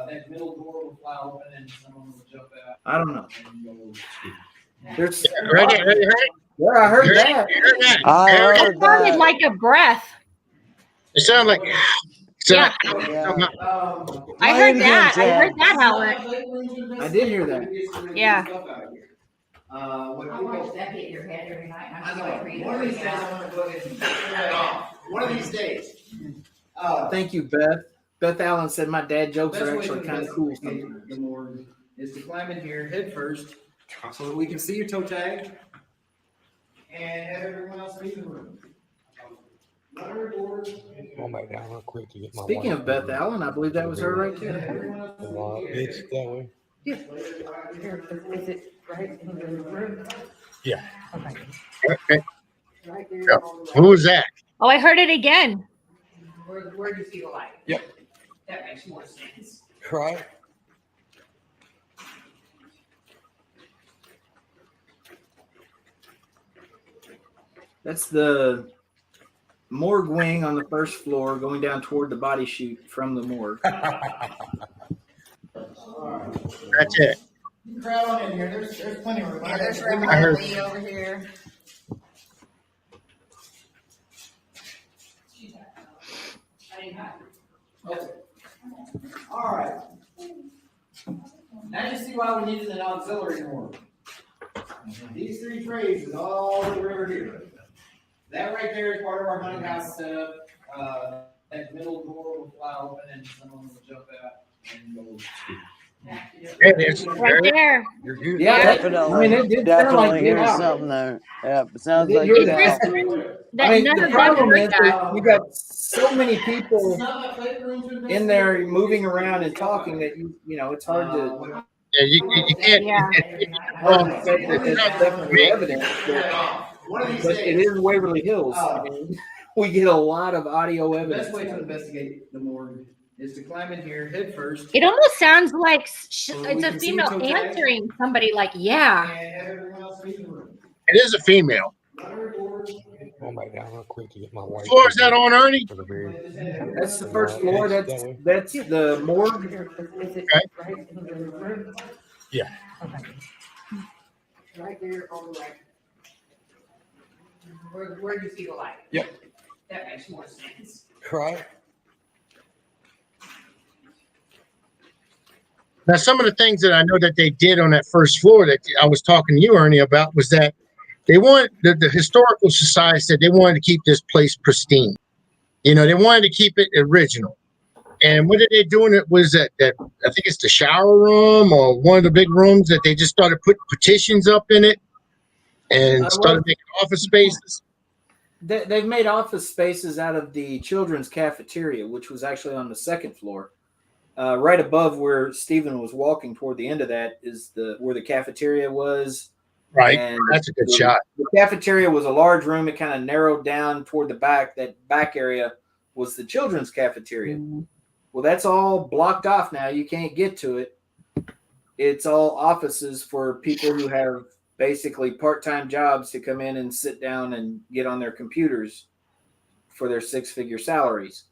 That middle door will fly open and someone will jump out. I don't know. There's Right there. yeah, I heard that. I That heard sounded that. like a breath. It sounded like. Yeah. Yeah. I Play heard it that. again, I heard Chad. that, Howard. I did hear that. Yeah. One of these days. Thank you, Beth. Beth Allen said my dad jokes are actually kind of cool. The morgue is to climb in here head first so that we can see your toe tag and have everyone else leave the room. Going back down real quick to get my Speaking of Beth Allen, I believe that was her right there. It's that way. Is it right in the room? Yeah. Okay. Yeah. Who was that? Oh, I heard it again. Where do you feel like? Yep. That makes more sense. Right. That's the morgue wing on the first floor going down toward the body chute from the morgue. That's it. Crowd in here. There's plenty of room. Yeah, there's room I heard. happy over here. Okay. All right. Now you see why we needed an auxiliary morgue. These three trays is all the river here. That right there is part of our haunted house setup. That middle door will fly open and someone will jump out and go. It is. Right there. You're good. Yeah, Definitely. I mean, it did sound like Definitely Get hear Out. something there. Yep. I Sounds did like hear Get that. Out. That I mean, none the of them problem heard is that. that you got so many people in there moving around and talking that you know it's hard to Yeah, you can't. Yeah. hard to say that It's that's not definitely me. evidence, but it is Waverly Hills. I mean, we get a lot of audio The evidence. best way to investigate the morgue is to climb in here head first. It almost sounds like So we it's a can see female toe tag. answering somebody like, yeah. And have everyone else leave the room. It is a female. Going back down real quick to get my wife. Floor is that on, Ernie? For the very. That's the first floor. That That's way. that's the morgue. Is it Okay. right in the room? Yeah. Right there on the right. Where you see the light? Yep. That makes more sense. Right. Now, some of the things that I know that they did on that first floor that I was talking to you, Ernie, about was that they wanted the historical society said they wanted to keep this place pristine. You know, they wanted to keep it original. And what did they do? It was that I think it's the shower room or one of the big rooms that they just started putting petitions up in it and started making office spaces. They've made office spaces out of the children's cafeteria, which was actually on the second floor. Right above where Stephen was walking toward the end of that is where the cafeteria was. Right. And that's a good shot. The cafeteria was a large room. It kind of narrowed down toward the back. That back area was the children's cafeteria. Mm-hmm. Well, that's all blocked off now. You can't get to it. It's all offices for people who have basically part-time jobs to come in and sit down and get on their computers for their six-figure salaries.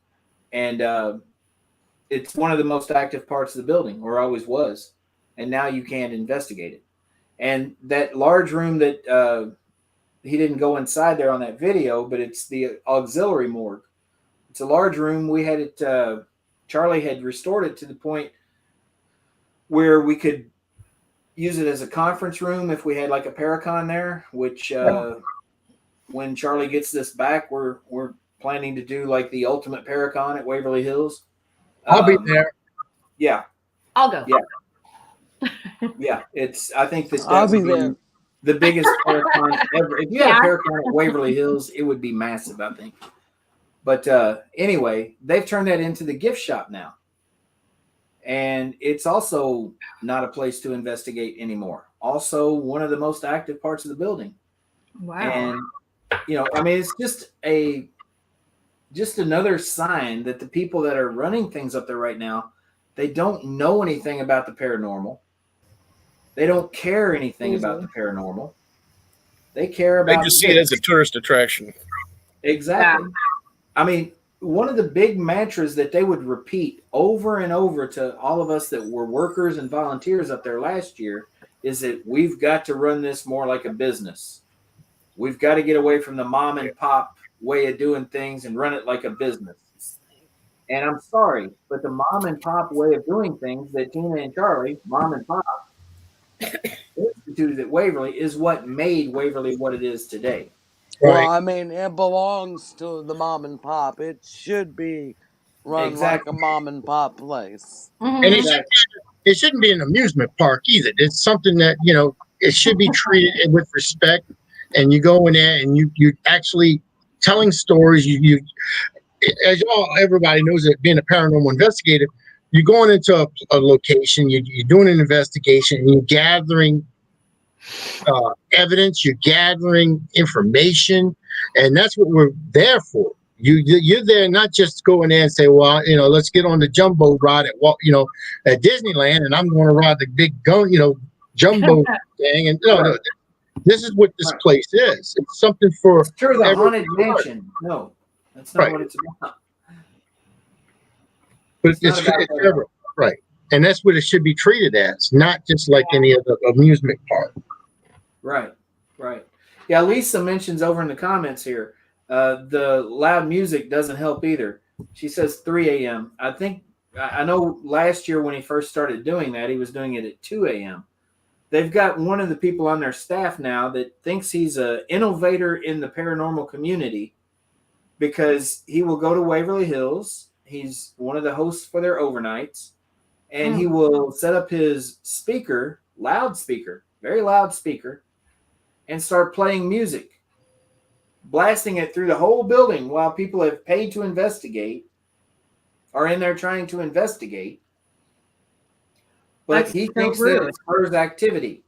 And it's one of the most active parts of the building, or always was. And now you can't investigate it. And that large room that he didn't go inside there on that video, but it's the auxiliary morgue. It's a large room. We had it, Charlie had restored it to the point where we could use it as a conference room if we had like a Paracon there, which when Charlie gets this back, we're planning to do like the ultimate Paracon at Waverly Hills. I'll be there. Yeah. I'll go. Yeah. Yeah. I think that I'll be would there. the biggest Paracon ever. If you had a Paracon at Waverly Hills, it would be massive, I think. But anyway, they've turned that into the gift shop now. And it's also not a place to investigate anymore. Also, one of the most active parts of the building. Wow. And, you know, I mean, it's just another sign that the people that are running things up there right now, they don't know anything about the paranormal. They don't care anything about the paranormal. They care about. They just see it as a tourist attraction. Exactly. I mean, one of the big mantras that they would repeat over and over to all of us that were workers and volunteers up there last year is that we've got to run this more like a business. We've got to get away from the mom and pop way of doing things and run it like a business. And I'm sorry, but the mom and pop way of doing things that Tina and Charlie, mom and pop, instituted at Waverly is what made Waverly what it is today. Well, I mean, it belongs to the mom and pop. It should be run like a mom and pop place. And it shouldn't be an amusement park either. It's something that, you know, it should be treated with respect. And you go in there and you actually telling stories. You as everybody knows that being a paranormal investigator, you're going into a location, you're doing an investigation, and you're gathering evidence, you're gathering information, and that's what we're there for. You're there not just go in there and say, well, you know, let's get on the jumbo ride at Disneyland, and I'm going to ride the big jumbo thing, and no, this is what this place is. It's something for sure the haunted mansion. No, that's not what it's about. But it's right, and that's what it should be treated as, not just like any other amusement park. Right. Yeah, Lisa mentions over in the comments here, the loud music doesn't help either. She says 3 a.m. I know last year when he first started doing that, he was doing it at 2 a.m. They've got one of the people on their staff now that thinks he's an innovator in the paranormal community because he will go to Waverly Hills. He's one of the hosts for their overnights. and he will set up his speaker, very loud speaker, and start playing music, blasting it through the whole building while people have paid to investigate are in there trying to investigate. But he thinks that it spurs activity.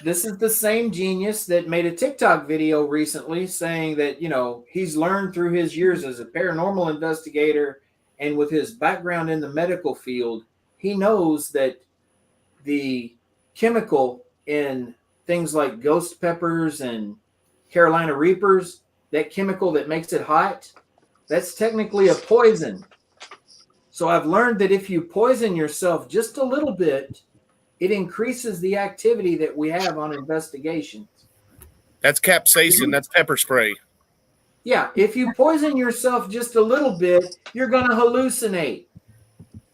This is the same genius that made a TikTok video recently saying that, he's learned through his years as a paranormal investigator and with his background in the medical field, he knows that the chemical in things like ghost peppers and Carolina Reapers, that chemical that makes it hot, that's technically a poison. So I've learned that if you poison yourself just a little bit, it increases the activity that we have on investigations. That's capsaicin. That's pepper spray. Yeah, if you poison yourself just a little bit, you're going to hallucinate.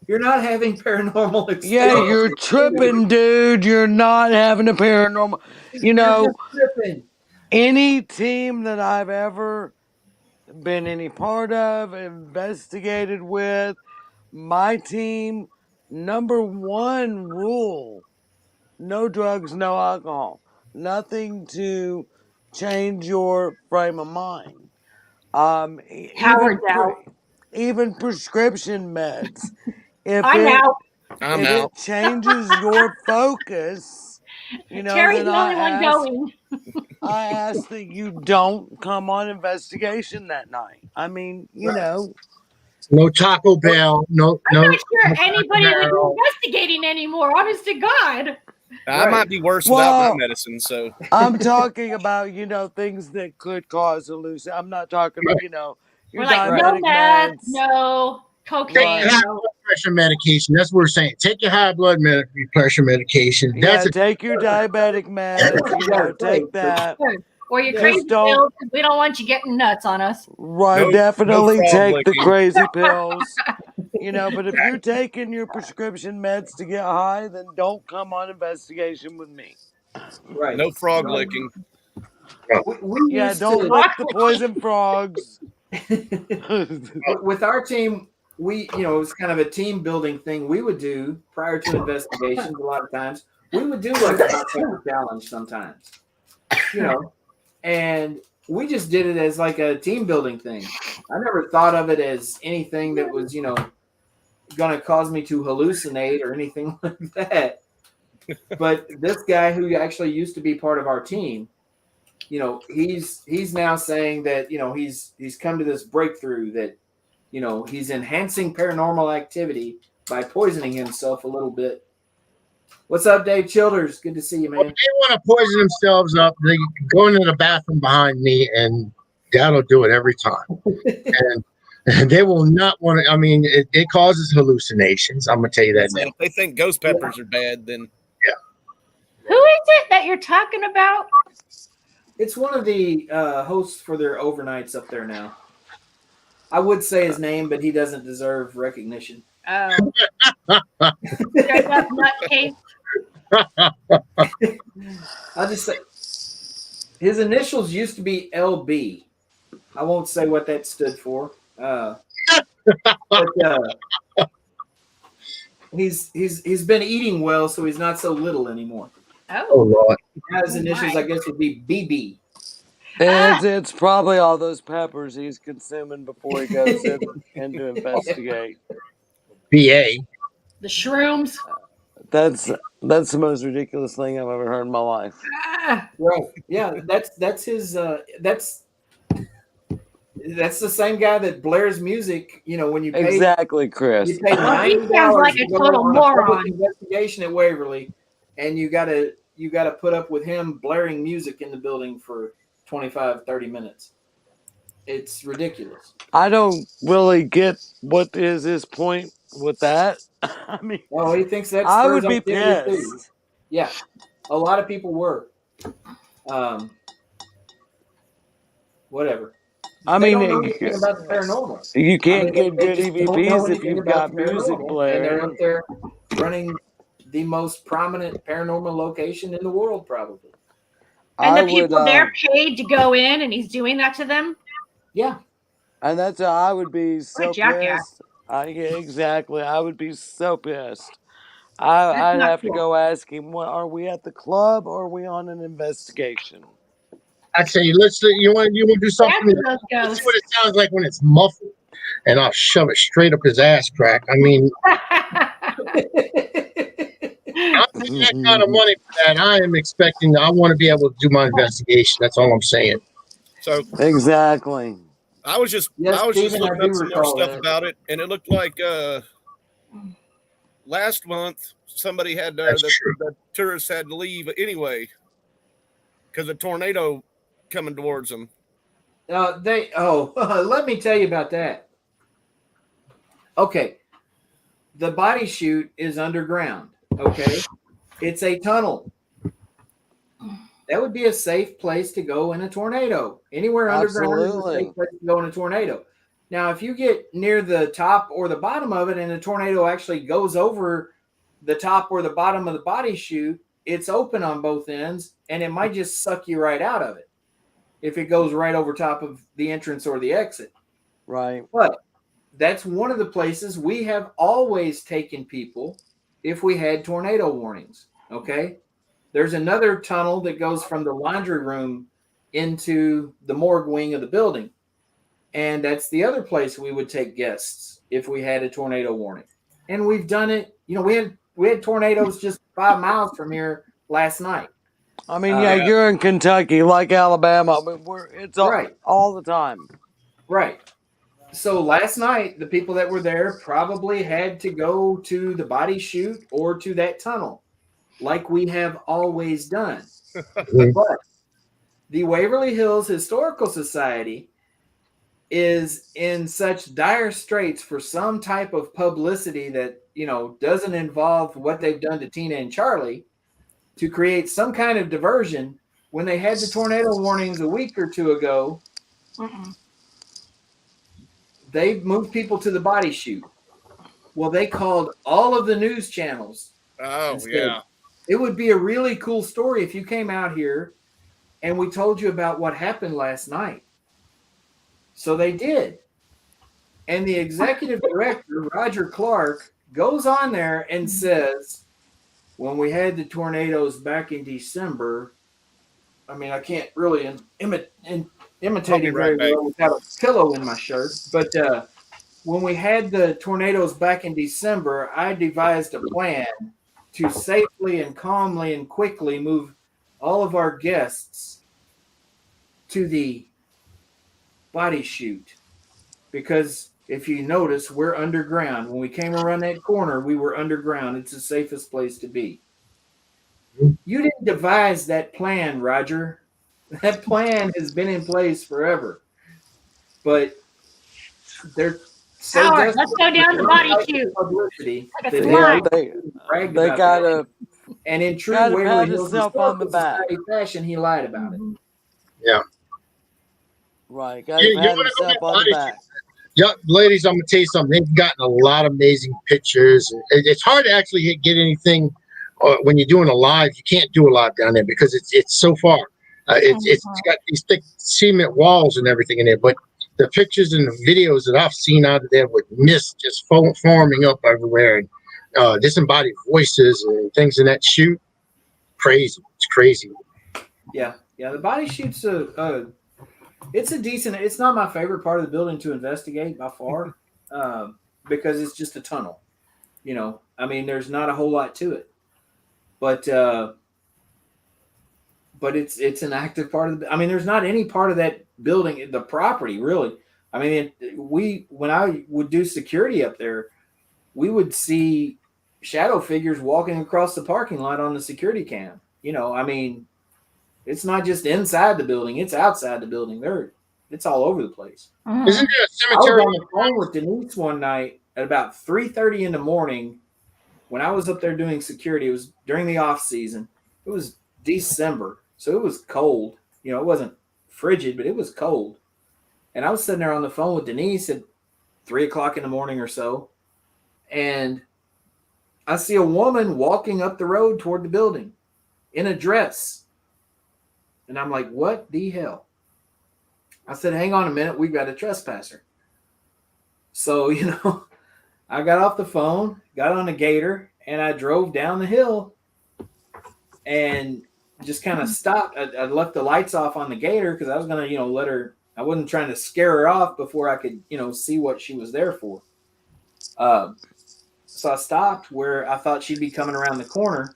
You're not having paranormal experience. Yeah, you're tripping, dude. You're not having a paranormal. You're just tripping. Any team that I've ever been any part of, investigated with, my team, number one rule, no drugs, no alcohol. Nothing to change your frame of mind. Even prescription meds. If it changes your focus, Terry's then the only one going. I ask that you don't come on investigation that night. I mean, no Taco Bell, I'm not sure anybody would be investigating anymore. Honest to God. I might be worse without my medicine. So I'm talking about things that could cause hallucination. I'm not talking about your diabetic no meth, meds. No cocaine. Take high blood pressure medication. That's what we're saying. Take your high blood pressure medication. Take your diabetic meds. Take that. Or your crazy pills. We don't want you getting nuts on us. Right, definitely take the crazy pills. But if you're taking your prescription meds to get high, then don't come on investigation with me. Right. No frog licking. Don't lick the poison frogs. With our team, it was kind of a team building thing we would do prior to investigations. A lot of times, we would do like a hot pepper challenge sometimes, and we just did it as like a team building thing. I never thought of it as anything that was, going to cause me to hallucinate or anything like that. But this guy who actually used to be part of our team, he's now saying that, he's come to this breakthrough that, he's enhancing paranormal activity by poisoning himself a little bit. What's up, Dave Childers? Good to see you, man. If they want to poison themselves up, they go into the bathroom behind me, and that'll do it every time. and they will not want to. I mean, it causes hallucinations. I'm gonna tell you that now. If they think ghost peppers are bad, then Who is it that you're talking about? It's one of the hosts for their overnights up there now. I would say his name, but he doesn't deserve recognition. Oh. I'll just say his initials used to be LB. I won't say what that stood for. But he's been eating well, so he's not so little anymore. Oh Lord! Now his initials, I guess, would be BB. It's probably all those peppers he's consuming before he goes in to investigate. BA. The shrooms. That's the most ridiculous thing I've ever heard in my life. Right. Yeah, that's his that's the same guy that blares music, when you pay exactly, Chris. You pay $90 he sounds like a total moron. Investigation at Waverly, and you gotta put up with him blaring music in the building for 25-30 minutes. It's ridiculous. I don't really get what is his point with that. I mean, he thinks that's. I would be pissed. Too. Yeah, a lot of people were. Whatever. I they mean, don't know anything about the paranormal. You can't get good EVPs if you've got music blaring. And they're up there running the most prominent paranormal location in the world, probably. And the people they're paid to go in, and he's doing that to them. Yeah, and I would be so pissed Exactly. I would be so pissed. That's I'd not have to cool. go ask him, "What are we at the club or are we on an investigation?" I'd say, you want to do something? After those Let's see ghosts. what it sounds like when it's muffled, and I'll shove it straight up his ass crack. I mean, I'm paying that kind of money for that. I am expecting. I want to be able to do my investigation. That's all I'm saying. So Exactly. I was just Yes, looking Stephen, I up do some more recall stuff that. about it, and it looked like last month somebody had That's true. the tourists had to leave anyway because a tornado coming towards them. Let me tell you about that. Okay, the body chute is underground. Okay, it's a tunnel. That would be a safe place to go in a tornado. Anywhere underground is a Absolutely. safe place to go in a tornado. Now, if you get near the top or the bottom of it and the tornado actually goes over the top or the bottom of the body chute, it's open on both ends and it might just suck you right out of it if it goes right over top of the entrance or the exit. Right. But that's one of the places we have always taken people if we had tornado warnings. Okay. There's another tunnel that goes from the laundry room into the morgue wing of the building. And that's the other place we would take guests if we had a tornado warning. And we've done it. We had tornadoes just 5 miles from here last night. I mean, yeah, Yeah. you're in Kentucky, like Alabama. I mean, it's Right. all the time. Right. So last night, the people that were there probably had to go to the body chute or to that tunnel, like we have always done. But the Waverly Hills Historical Society is in such dire straits for some type of publicity that, doesn't involve what they've done to Tina and Charlie to create some kind of diversion. When they had the tornado warnings a week or two ago, they moved people to the body chute. Well, they called all of the news channels Oh and said, yeah. it would be a really cool story if you came out here and we told you about what happened last night. So they did. And the executive director, Roger Clark, goes on there and says, when we had the tornadoes back in December, I mean, I can't really imitate him very well without a pillow in my shirt, but when we had the tornadoes back in December, I devised a plan to safely and calmly and quickly move all of our guests to the body chute. Because if you notice, we're underground. When we came around that corner, we were underground. It's the safest place to be. You didn't devise that plan, Roger. That plan has been in place forever. But they're so Howard, desperate let's go down the body chute. publicity Like a that Yeah, slide. bragged they about gotta that. And in true gotta Waverly pat Hills himself on the Historical back. Society fashion, he lied about it. Yeah. Right. Gotta You pat want to go himself get on the body back. chutes? Yeah, ladies, I'm gonna tell you something. They've gotten a lot of amazing pictures. It's hard to actually get anything when you're doing a live. You can't do a lot down there because it's so far. It's got these thick cement walls and everything in there. But the pictures and the videos that I've seen out of there with mist just forming up everywhere and disembodied voices and things in that chute, crazy. It's crazy. Yeah. The body chute's it's a decent. It's not my favorite part of the building to investigate by far, because it's just a tunnel. I mean, there's not a whole lot to it, but it's an active part of the. I mean, there's not any part of that building, the property, really. I mean, when I would do security up there, we would see shadow figures walking across the parking lot on the security cam. I mean, it's not just inside the building; it's outside the building. It's all over the place. Isn't there a I was cemetery? on the phone with Denise one night at about 3:30 in the morning when I was up there doing security. It was during the off season. It was December, so it was cold. It wasn't frigid, but it was cold. And I was sitting there on the phone with Denise at 3 o'clock in the morning or so, and I see a woman walking up the road toward the building in a dress. And I'm like, what the hell? I said, hang on a minute, we've got a trespasser. So, I got off the phone, got on a gator, and I drove down the hill and just kind of stopped. I left the lights off on the gator because I was going to, let her, I wasn't trying to scare her off before I could, see what she was there for. So I stopped where I thought she'd be coming around the corner,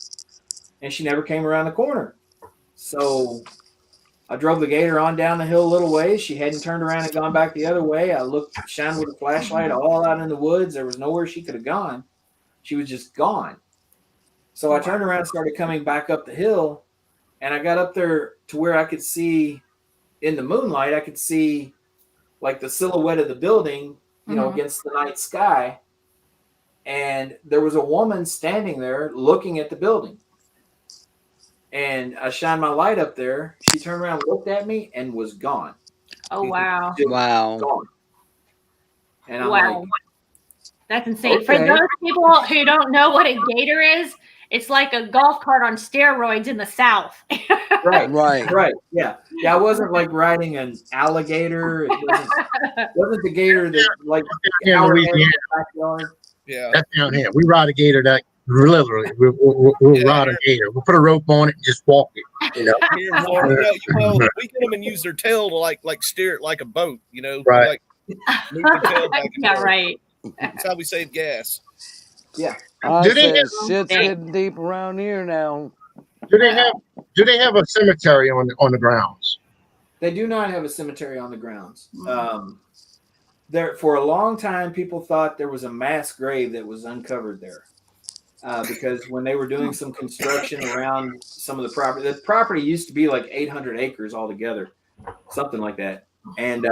and she never came around the corner. So I drove the gator on down the hill a little ways. She hadn't turned around and gone back the other way. I looked, shined with a flashlight all out in the woods. There was nowhere she could have gone. She was just gone. So I turned around and started coming back up the hill, and I got up there to where I could see in the moonlight, I could see like the silhouette of the building, against the night sky. And there was a woman standing there looking at the building. And I shined my light up there. She turned around, looked at me, and was gone. Oh, wow. Wow. Gone. And I'm Wow. like, That's insane. Okay. For those people who don't know what a gator is, it's like a golf cart on steroids in the South. Right. Yeah. I wasn't like riding an alligator. It wasn't the gator that like Yeah, our Louisiana. head in the backyard. Yeah. That's down here. We ride a gator that literally we'll ride a gator. We'll put a rope on it and just walk it. Here in Florida, well, we get them and use their tail to like steer it like a boat, Right. Like move the tail back and Yeah, forth. right. That's how we save gas. Yeah. I Do they said have- shit's getting deep around here now. Do they have a cemetery on the grounds? They do not have a cemetery on the grounds. There for a long time, people thought there was a mass grave that was uncovered there, because when they were doing some construction around some of the property used to be like 800 acres altogether, something like that. And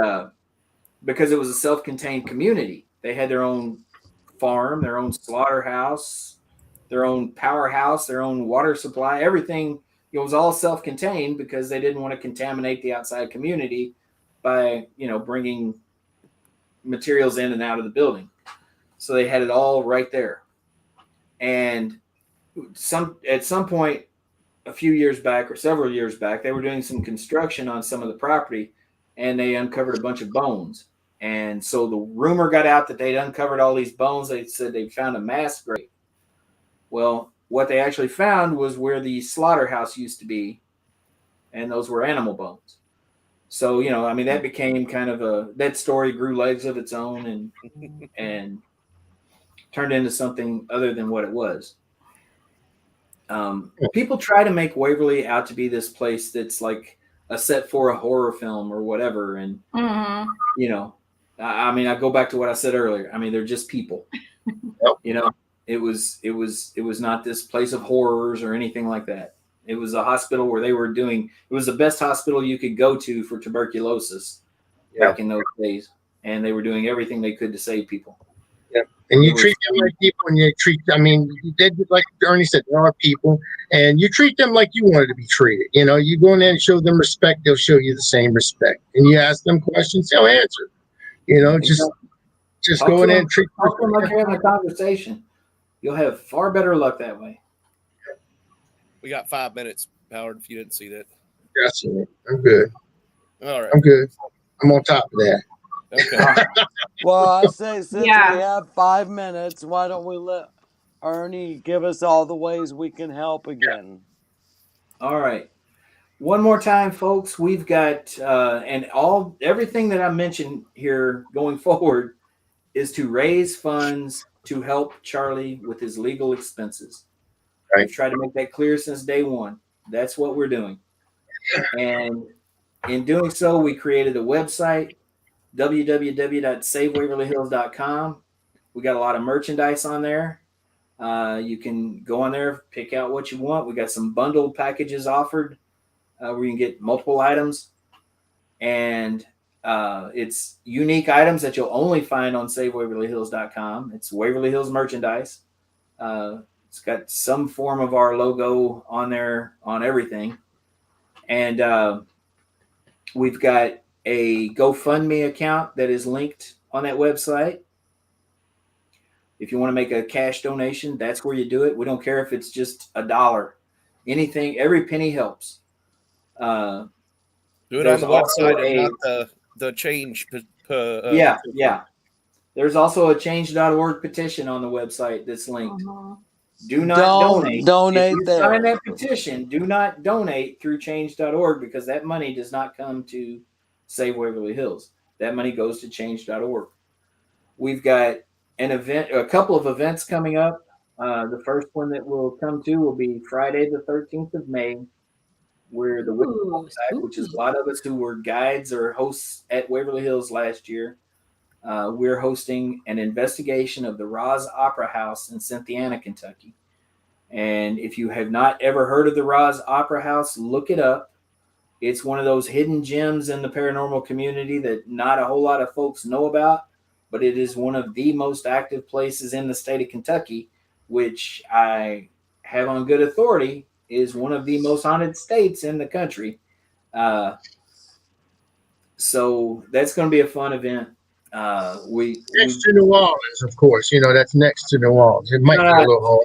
because it was a self-contained community, they had their own farm, their own slaughterhouse, their own powerhouse, their own water supply, everything. It was all self-contained because they didn't want to contaminate the outside community by, bringing materials in and out of the building. So they had it all right there. And at some point, a few years back or several years back, they were doing some construction on some of the property, and they uncovered a bunch of bones. And so the rumor got out that they'd uncovered all these bones. They said they found a mass grave. Well, what they actually found was where the slaughterhouse used to be, and those were animal bones. So, that became kind of that story grew legs of its own and turned into something other than what it was. People try to make Waverly out to be this place that's like a set for a horror film or whatever. And, I go back to what I said earlier. They're just people. It was not this place of horrors or anything like that. It was a hospital where it was the best hospital you could go to for tuberculosis back in those days. And they were doing everything they could to save people. Yeah. And you treat them like people, and like Ernie said, there are people, and you treat them like you wanted to be treated. You go in there and show them respect, they'll show you the same respect. And you ask them questions, they'll answer. Just go in there and treat them like you're having a conversation. You'll have far better luck that way. We got 5 minutes, Howard, if you didn't see that. That's it. I'm good. All right. I'm good. I'm on top of that. Okay. Well, I say since we have 5 minutes, why don't we let Ernie give us all the ways we can help again? All right. One more time, folks. We've got everything that I mentioned here going forward is to raise funds to help Charlie with his legal expenses. Right. We've tried to make that clear since day one. That's what we're doing. And in doing so, we created a website, www.savewaverlyhills.com. We got a lot of merchandise on there. You can go on there, pick out what you want. We got some bundled packages offered where you can get multiple items. And it's unique items that you'll only find on SaveWaverlyHills.com. It's Waverly Hills merchandise. It's got some form of our logo on there on everything. And we've got a GoFundMe account that is linked on that website. If you want to make a cash donation, that's where you do it. We don't care if it's just $1. Anything, every penny helps. Do it on the website and not the change. Yeah. There's also a change.org petition on the website that's linked. Do not Don't donate. donate If you there. sign that petition, do not donate through change.org because that money does not come to Save Waverly Hills. That money goes to change.org. We've got a couple of events coming up. The first one that we'll come to will be Friday the 13th of May, where the which is a lot of us who were guides or hosts at Waverly Hills last year. We're hosting an investigation of the Roz Opera House in Cynthiana, Kentucky. And if you have not ever heard of the Roz Opera House, look it up. It's one of those hidden gems in the paranormal community that not a whole lot of folks know about, but it is one of the most active places in the state of Kentucky, which I have on good authority is one of the most haunted states in the country. So that's going to be a fun event. Next to New Orleans, of course. That's next to New Orleans. It might be a little hard.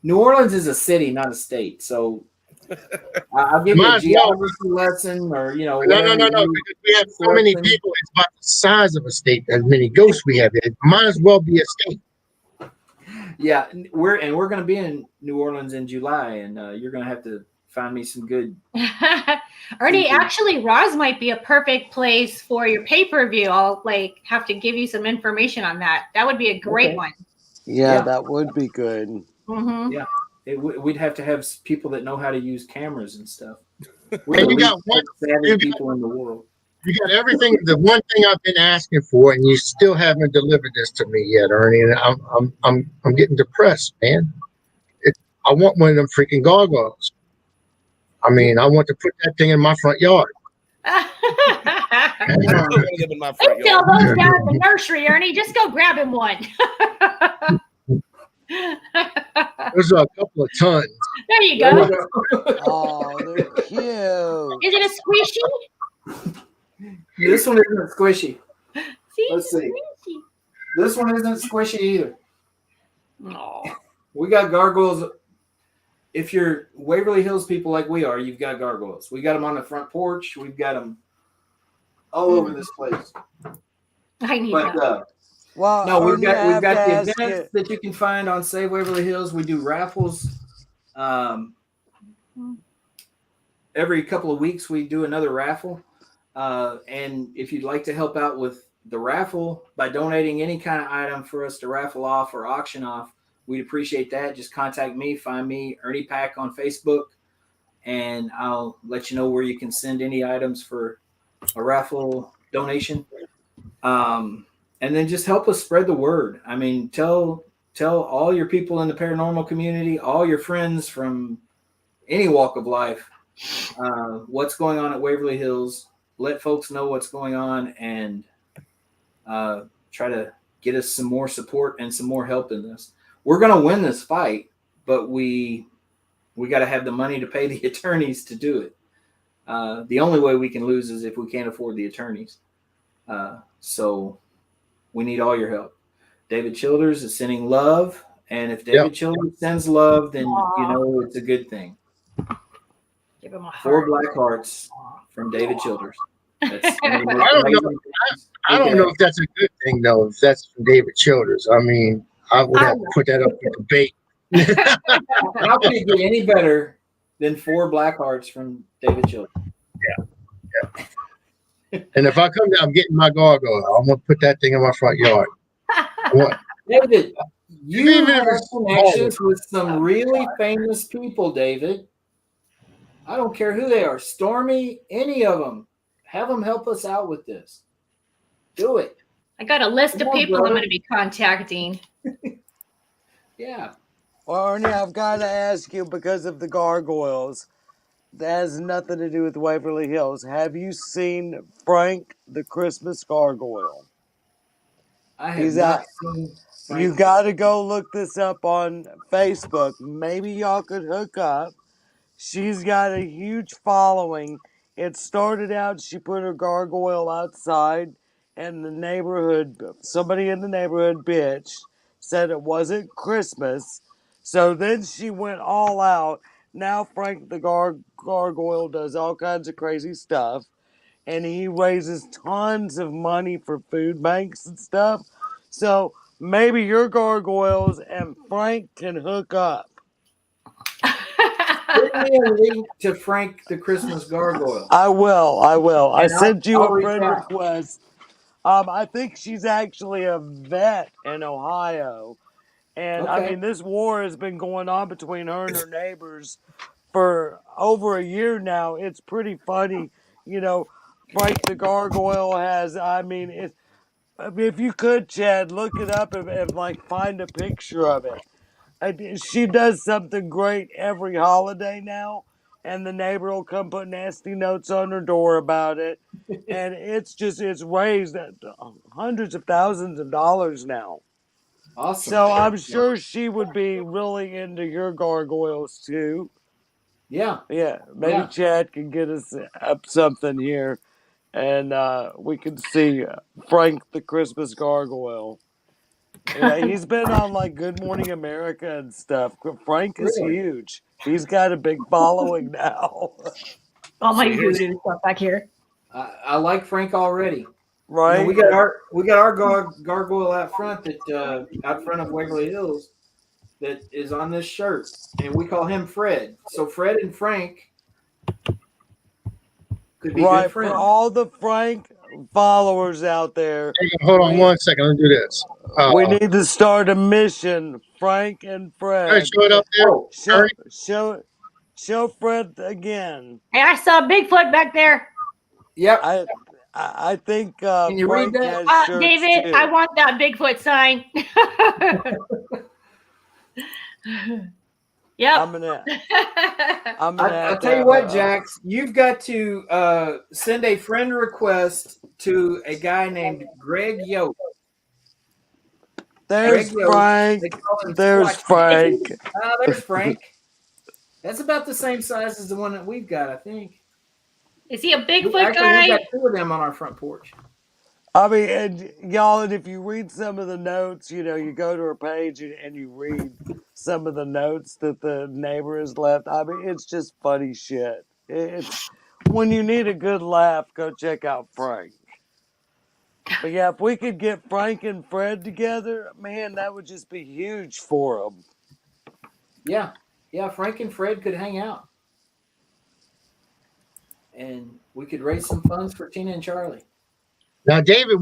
New Orleans is a city, not a state. So I'll give you a geography lesson, or No. Because we have so many people, it's about the size of a state. As many ghosts we have, it might as well be a state. Yeah, we're going to be in New Orleans in July, and you're going to have to find me some good. Ernie, actually, Roz might be a perfect place for your pay-per-view. I'll have to give you some information on that. That would be a great one. Yeah, that would be good. Mm-hmm. Yeah, we'd have to have people that know how to use cameras and stuff. And you got people in the world. You got everything. The one thing I've been asking for, and you still haven't delivered this to me yet, Ernie. And I'm getting depressed, man. I want one of them freaking gargoyles. I mean, I want to put that thing in my front yard. Sell those down at the nursery, Ernie. Just go grab him one. There's a couple of tons. There you go. Oh, they're cute. Is it a squishy? This one isn't squishy. See, let's see. Squishy. This one isn't squishy either. No. We got gargoyles. If you're Waverly Hills people like we are, you've got gargoyles. We got them on the front porch. We've got them all over this place. I need that. No, we've got the events that you can find on Save Waverly Hills. We do raffles. Every couple of weeks we do another raffle. And if you'd like to help out with the raffle by donating any kind of item for us to raffle off or auction off, we'd appreciate that. Just contact me, find me, Ernie Pack on Facebook, and I'll let you know where you can send any items for a raffle donation. And then just help us spread the word. I mean, tell all your people in the paranormal community, all your friends from any walk of life, what's going on at Waverly Hills. Let folks know what's going on, and try to get us some more support and some more help in this. We're going to win this fight, but we got to have the money to pay the attorneys to do it. The only way we can lose is if we can't afford the attorneys. So we need all your help. David Childers is sending love, and if David Childers sends love, then you know it's a good thing. Give him a heart. 4 black hearts from David Childers. That's I don't know if that's a good thing though. If that's from David Childers, I mean, I would have to put that up for debate. How can it get any better than 4 black hearts from David Childers? Yeah. And if I come down, I'm getting my gargoyle. I'm gonna put that thing in my front yard. David, you have connections with some really famous people, David. I don't care who they are. Stormy, any of them. Have them help us out with this. Do it. I got a list of people I'm going to be contacting. Yeah. Well, Ernie, I've got to ask you, because of the gargoyles, that has nothing to do with Waverly Hills. Have you seen Frank the Christmas Gargoyle? I have not seen Frank. You got to go look this up on Facebook. Maybe y'all could hook up. She's got a huge following. It started out, she put her gargoyle outside, and the neighborhood, somebody in the neighborhood bitched, said it wasn't Christmas. So then she went all out. Now Frank the gargoyle does all kinds of crazy stuff, and he raises tons of money for food banks and stuff. So maybe your gargoyles and Frank can hook up. Send me a link to Frank the Christmas Gargoyle. I will. I And sent you I'll a reach friend out. request. I think she's actually a vet in Ohio. And I Okay. mean, this war has been going on between her and her neighbors for over a year now. It's pretty funny. You know, Frank the Gargoyle has, I mean, if you could, Chad, look it up and like find a picture of it. She does something great every holiday now, and the neighbor will come put nasty notes on her door about it. And it's raised at hundreds of thousands of dollars now. Awesome. So I'm sure she would be really into your gargoyles too. Yeah. Yeah, maybe Yeah. Chad can get us up something here, and we can see Frank the Christmas Gargoyle. Yeah, he's been on like Good Morning America and stuff. Frank is Really? huge. He's got a big following now. All my See, here's- voodoo stuff back here. I like Frank already. Right? We got our gargoyle out front out front of Waverly Hills that is on this shirt, and we call him Fred. So Fred and Frank could be Right, good for friends. all the Frank followers out there, Hold on 1 second. Let me do this. we need to start a mission. Frank and Fred. Show it up there. Oh, Show Fred again. Hey, I saw Bigfoot back there. yep. I think Can you read Frank that? has shirts David, too. I want that Bigfoot sign. Yep. I'm gonna have I'll to tell you have what, Jax, you've got to send a friend request to a guy named Greg Yoke. There's Greg Yoke. Frank. They call him There's Squatch. Frank. There's Frank. That's about the same size as the one that we've got, I think. Is he a Bigfoot We've guy? got two of them on our front porch. I mean, and y'all, and if you read some of the notes, you know, you go to her page and you read some of the notes that the neighbor has left. I mean, it's just funny shit. It's when you need a good laugh, go check out Frank. But yeah, if we could get Frank and Fred together, man, that would just be huge for them. Yeah. Yeah, Frank and Fred could hang out. And we could raise some funds for Tina and Charlie. Now, David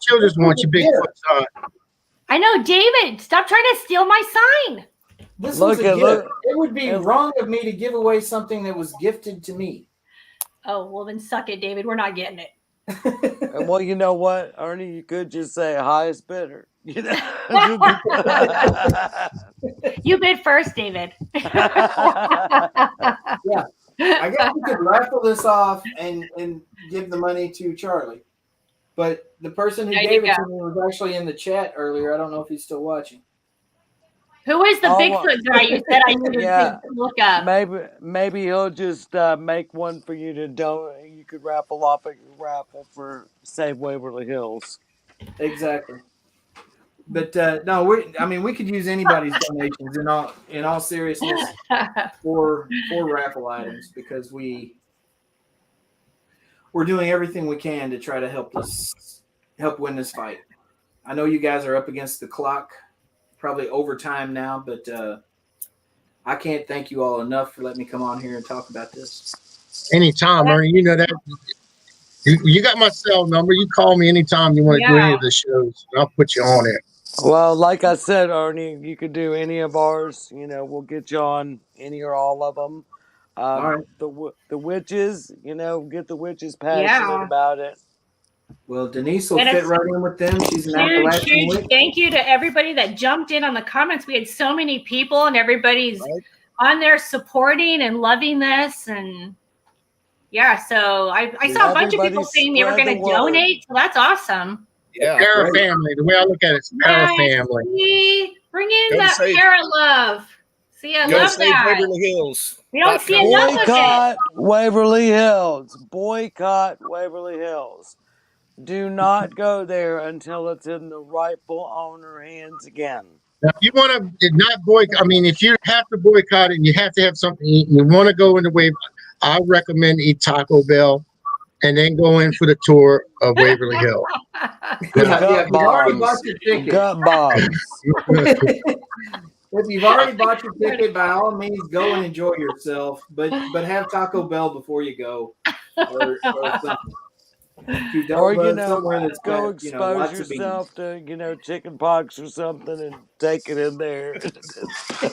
Childers wants you Bigfoot sign. I know, David. Stop trying to steal my sign. This Look was a at- gift. look- It would be wrong of me to give away something that was gifted to me. Oh, well, then suck it, David. We're not getting it. And well, you know what, Ernie, you could just say highest bidder. You know? You bid first, David. Yeah. I guess we could raffle this off and give the money to Charlie. But the person who There you gave it go. to me was actually in the chat earlier. I don't know if he's still watching. Who is the Oh, Bigfoot guy you said I needed Yeah. to look up? Maybe he'll just make one for you to donate. You could raffle off at your raffle for Save Waverly Hills. Exactly. But no, we could use anybody's donations in all seriousness for raffle items, because we're doing everything we can to try to help win this fight. I know you guys are up against the clock, probably overtime now, but I can't thank you all enough for letting me come on here and talk about this. Anytime, Ernie. You know that. You got my cell number. You call me anytime you want to do any of the shows. I'll put you on it. Well, like I said, Ernie, you could do any of ours. You know, we'll get you on any or all of them. All right. The witches, you know, get the witches passionate about it. Well, Denise will And fit it's right in with them. She's an Huge, Appalachian huge witch. thank you to everybody that jumped in on the comments. We had so many people, and everybody's on there supporting and loving this. And yeah, so I saw a bunch of people Everybody saying they were spread going the to word. donate. So that's awesome. Yeah. Para family. The way I look at it, it's para family. See, bring in Go that save- para love. See, I Go love save that. Waverly Hills. We don't see enough of it. Boycott Waverly Hills. Boycott Waverly Hills. Do not go there until it's in the rightful owner hands again. Now, if you want to not boycott, I mean, if you have to boycott it and you have to have something, you want to go in the way, I recommend eat Taco Bell. and then go in for the tour of Waverly Hill. Yeah, if you've already bought your ticket. Gut bombs. If you've already bought your ticket, by all means, go and enjoy yourself. But have Taco Bell before you go, or something. Or somewhere that's go got, expose lots of beans. yourself to chicken pox or something and take it in there.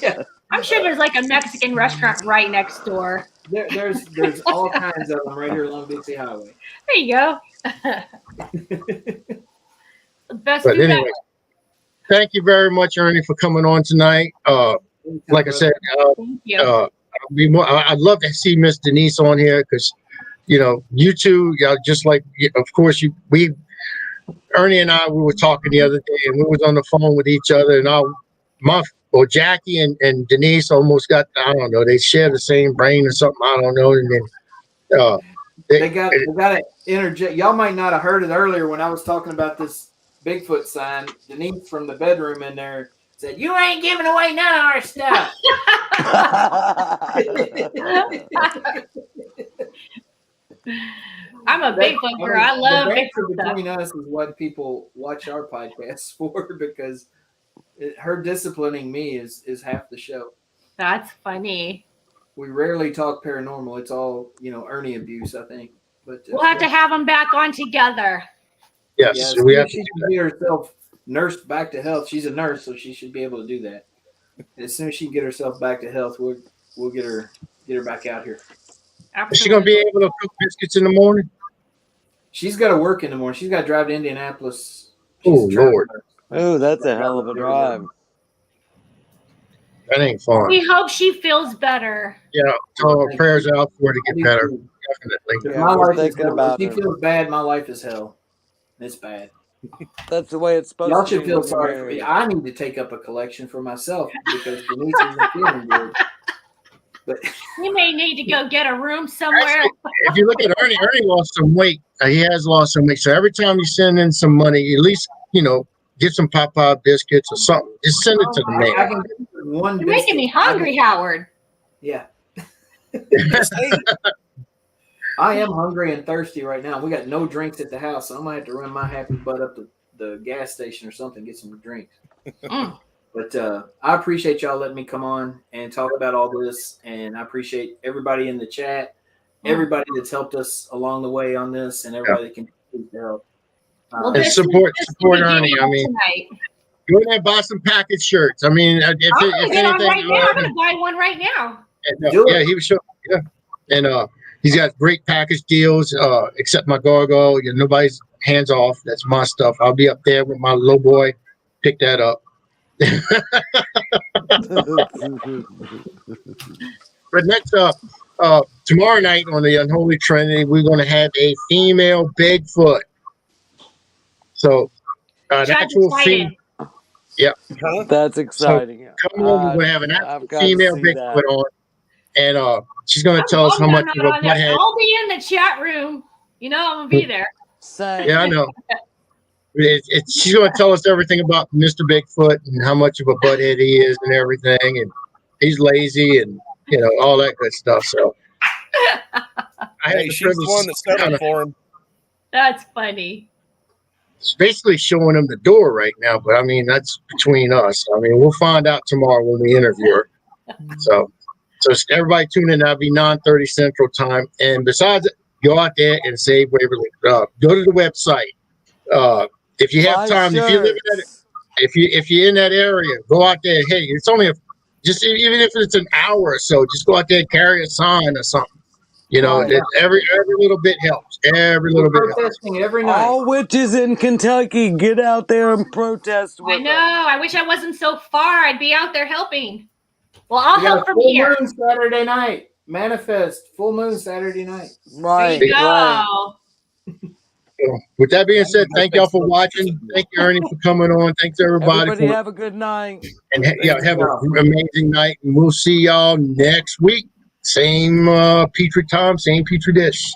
Yeah. I'm sure there's like a Mexican restaurant right next door. There's all kinds of them right here along Dixie Highway. There you go. The best But food anyway, thank you very much, Ernie, for coming on tonight. Like I said, Thank you. I'd love to see Miss Denise on here because, you two, just like, of course, Ernie and I, we were talking the other day, and we was on the phone with each other, and Jackie and Denise almost got, I don't know, they share the same brain or something, I don't know, and then they got to interject. Y'all might not have heard it earlier when I was talking about this Bigfoot sign. Denise from the bedroom in there said, "You ain't giving away none of our stuff." I'm a Bigfoot girl. I love Bigfoot stuff. Between us is what people watch our podcasts for, because her disciplining me is half the show. That's funny. We rarely talk paranormal. It's all, Ernie abuse, I think. But we'll have to have them back on together. Yes, we have she should get herself nursed back to health. She's a nurse, so she should be able to do that. As soon as she can get herself back to health, we'll get her back out here. Absolutely. Is she gonna be able to cook biscuits in the morning? She's got to work in the morning. She's got to drive to Indianapolis. Oh Lord! Oh, that's a hell of a drive. That ain't fun. We hope she feels better. Yeah, so prayers out for her to get better. Definitely. Yeah, my life is hell. If she feels bad, my life is hell. It's bad. That's the way it's supposed Y'all to be. Y'all should feel sorry for me. I need to take up a collection for myself because Denise isn't feeling good. But you may need to go get a room somewhere. Actually, if you look at Ernie lost some weight. He has lost some weight. So every time you send in some money, at least, get some Popeye biscuits or something. Just send it to the man. You're making me hungry, Howard. Yeah. I am hungry and thirsty right now. We got no drinks at the house, so I'm going to have to run my happy butt up to the gas station or something, get some drinks. But I appreciate y'all letting me come on and talk about all this. And I appreciate everybody in the chat, everybody that's helped us along the way on this, and everybody that can help. And support Ernie. I mean, go ahead and buy some package shirts. I mean, if anything, I'm going to buy one right now. He was showing. Yeah, and he's got great package deals. Except my gargoyle, nobody's hands off. That's my stuff. I'll be up there with my little boy. Pick that up. But next tomorrow night on the Unholy Trinity, we're going to have a female Bigfoot. So an actual female. Yeah, that's exciting. So, come on, we're going to have an actual female Bigfoot on, and she's going to tell us how much of a butthead. I'll be in the chat room. I'm going to be there. Yeah, I know. She's going to tell us everything about Mr. Bigfoot and how much of a butthead he is and everything, and he's lazy and all that good stuff. So she's the one that's coming for him. That's funny. It's basically showing him the door right now, but I mean that's between us. I mean we'll find out tomorrow when we interview her. So everybody tune in. That'll be 9:30 Central Time. And besides, go out there and save Waverly. Go to the website. If you have time, if you live in that, if you're in that area, go out there. Hey, it's only even if it's an hour or so, just go out there and carry a sign or something. Every little bit helps. Every little bit helps. Every night. All witches in Kentucky, get out there and protest with I know. I wish I wasn't so far. I'd be out there helping. Well, I'll help from here. Full moon Saturday night. Manifest. Full moon Saturday night. Right. There you go. Right. So, with that being said, thank y'all for watching. Thank you, Ernie, for coming on. Thanks everybody. Everybody have a good night. And have an amazing night. And we'll see y'all next week. Same Pitre time, same Pitre dish.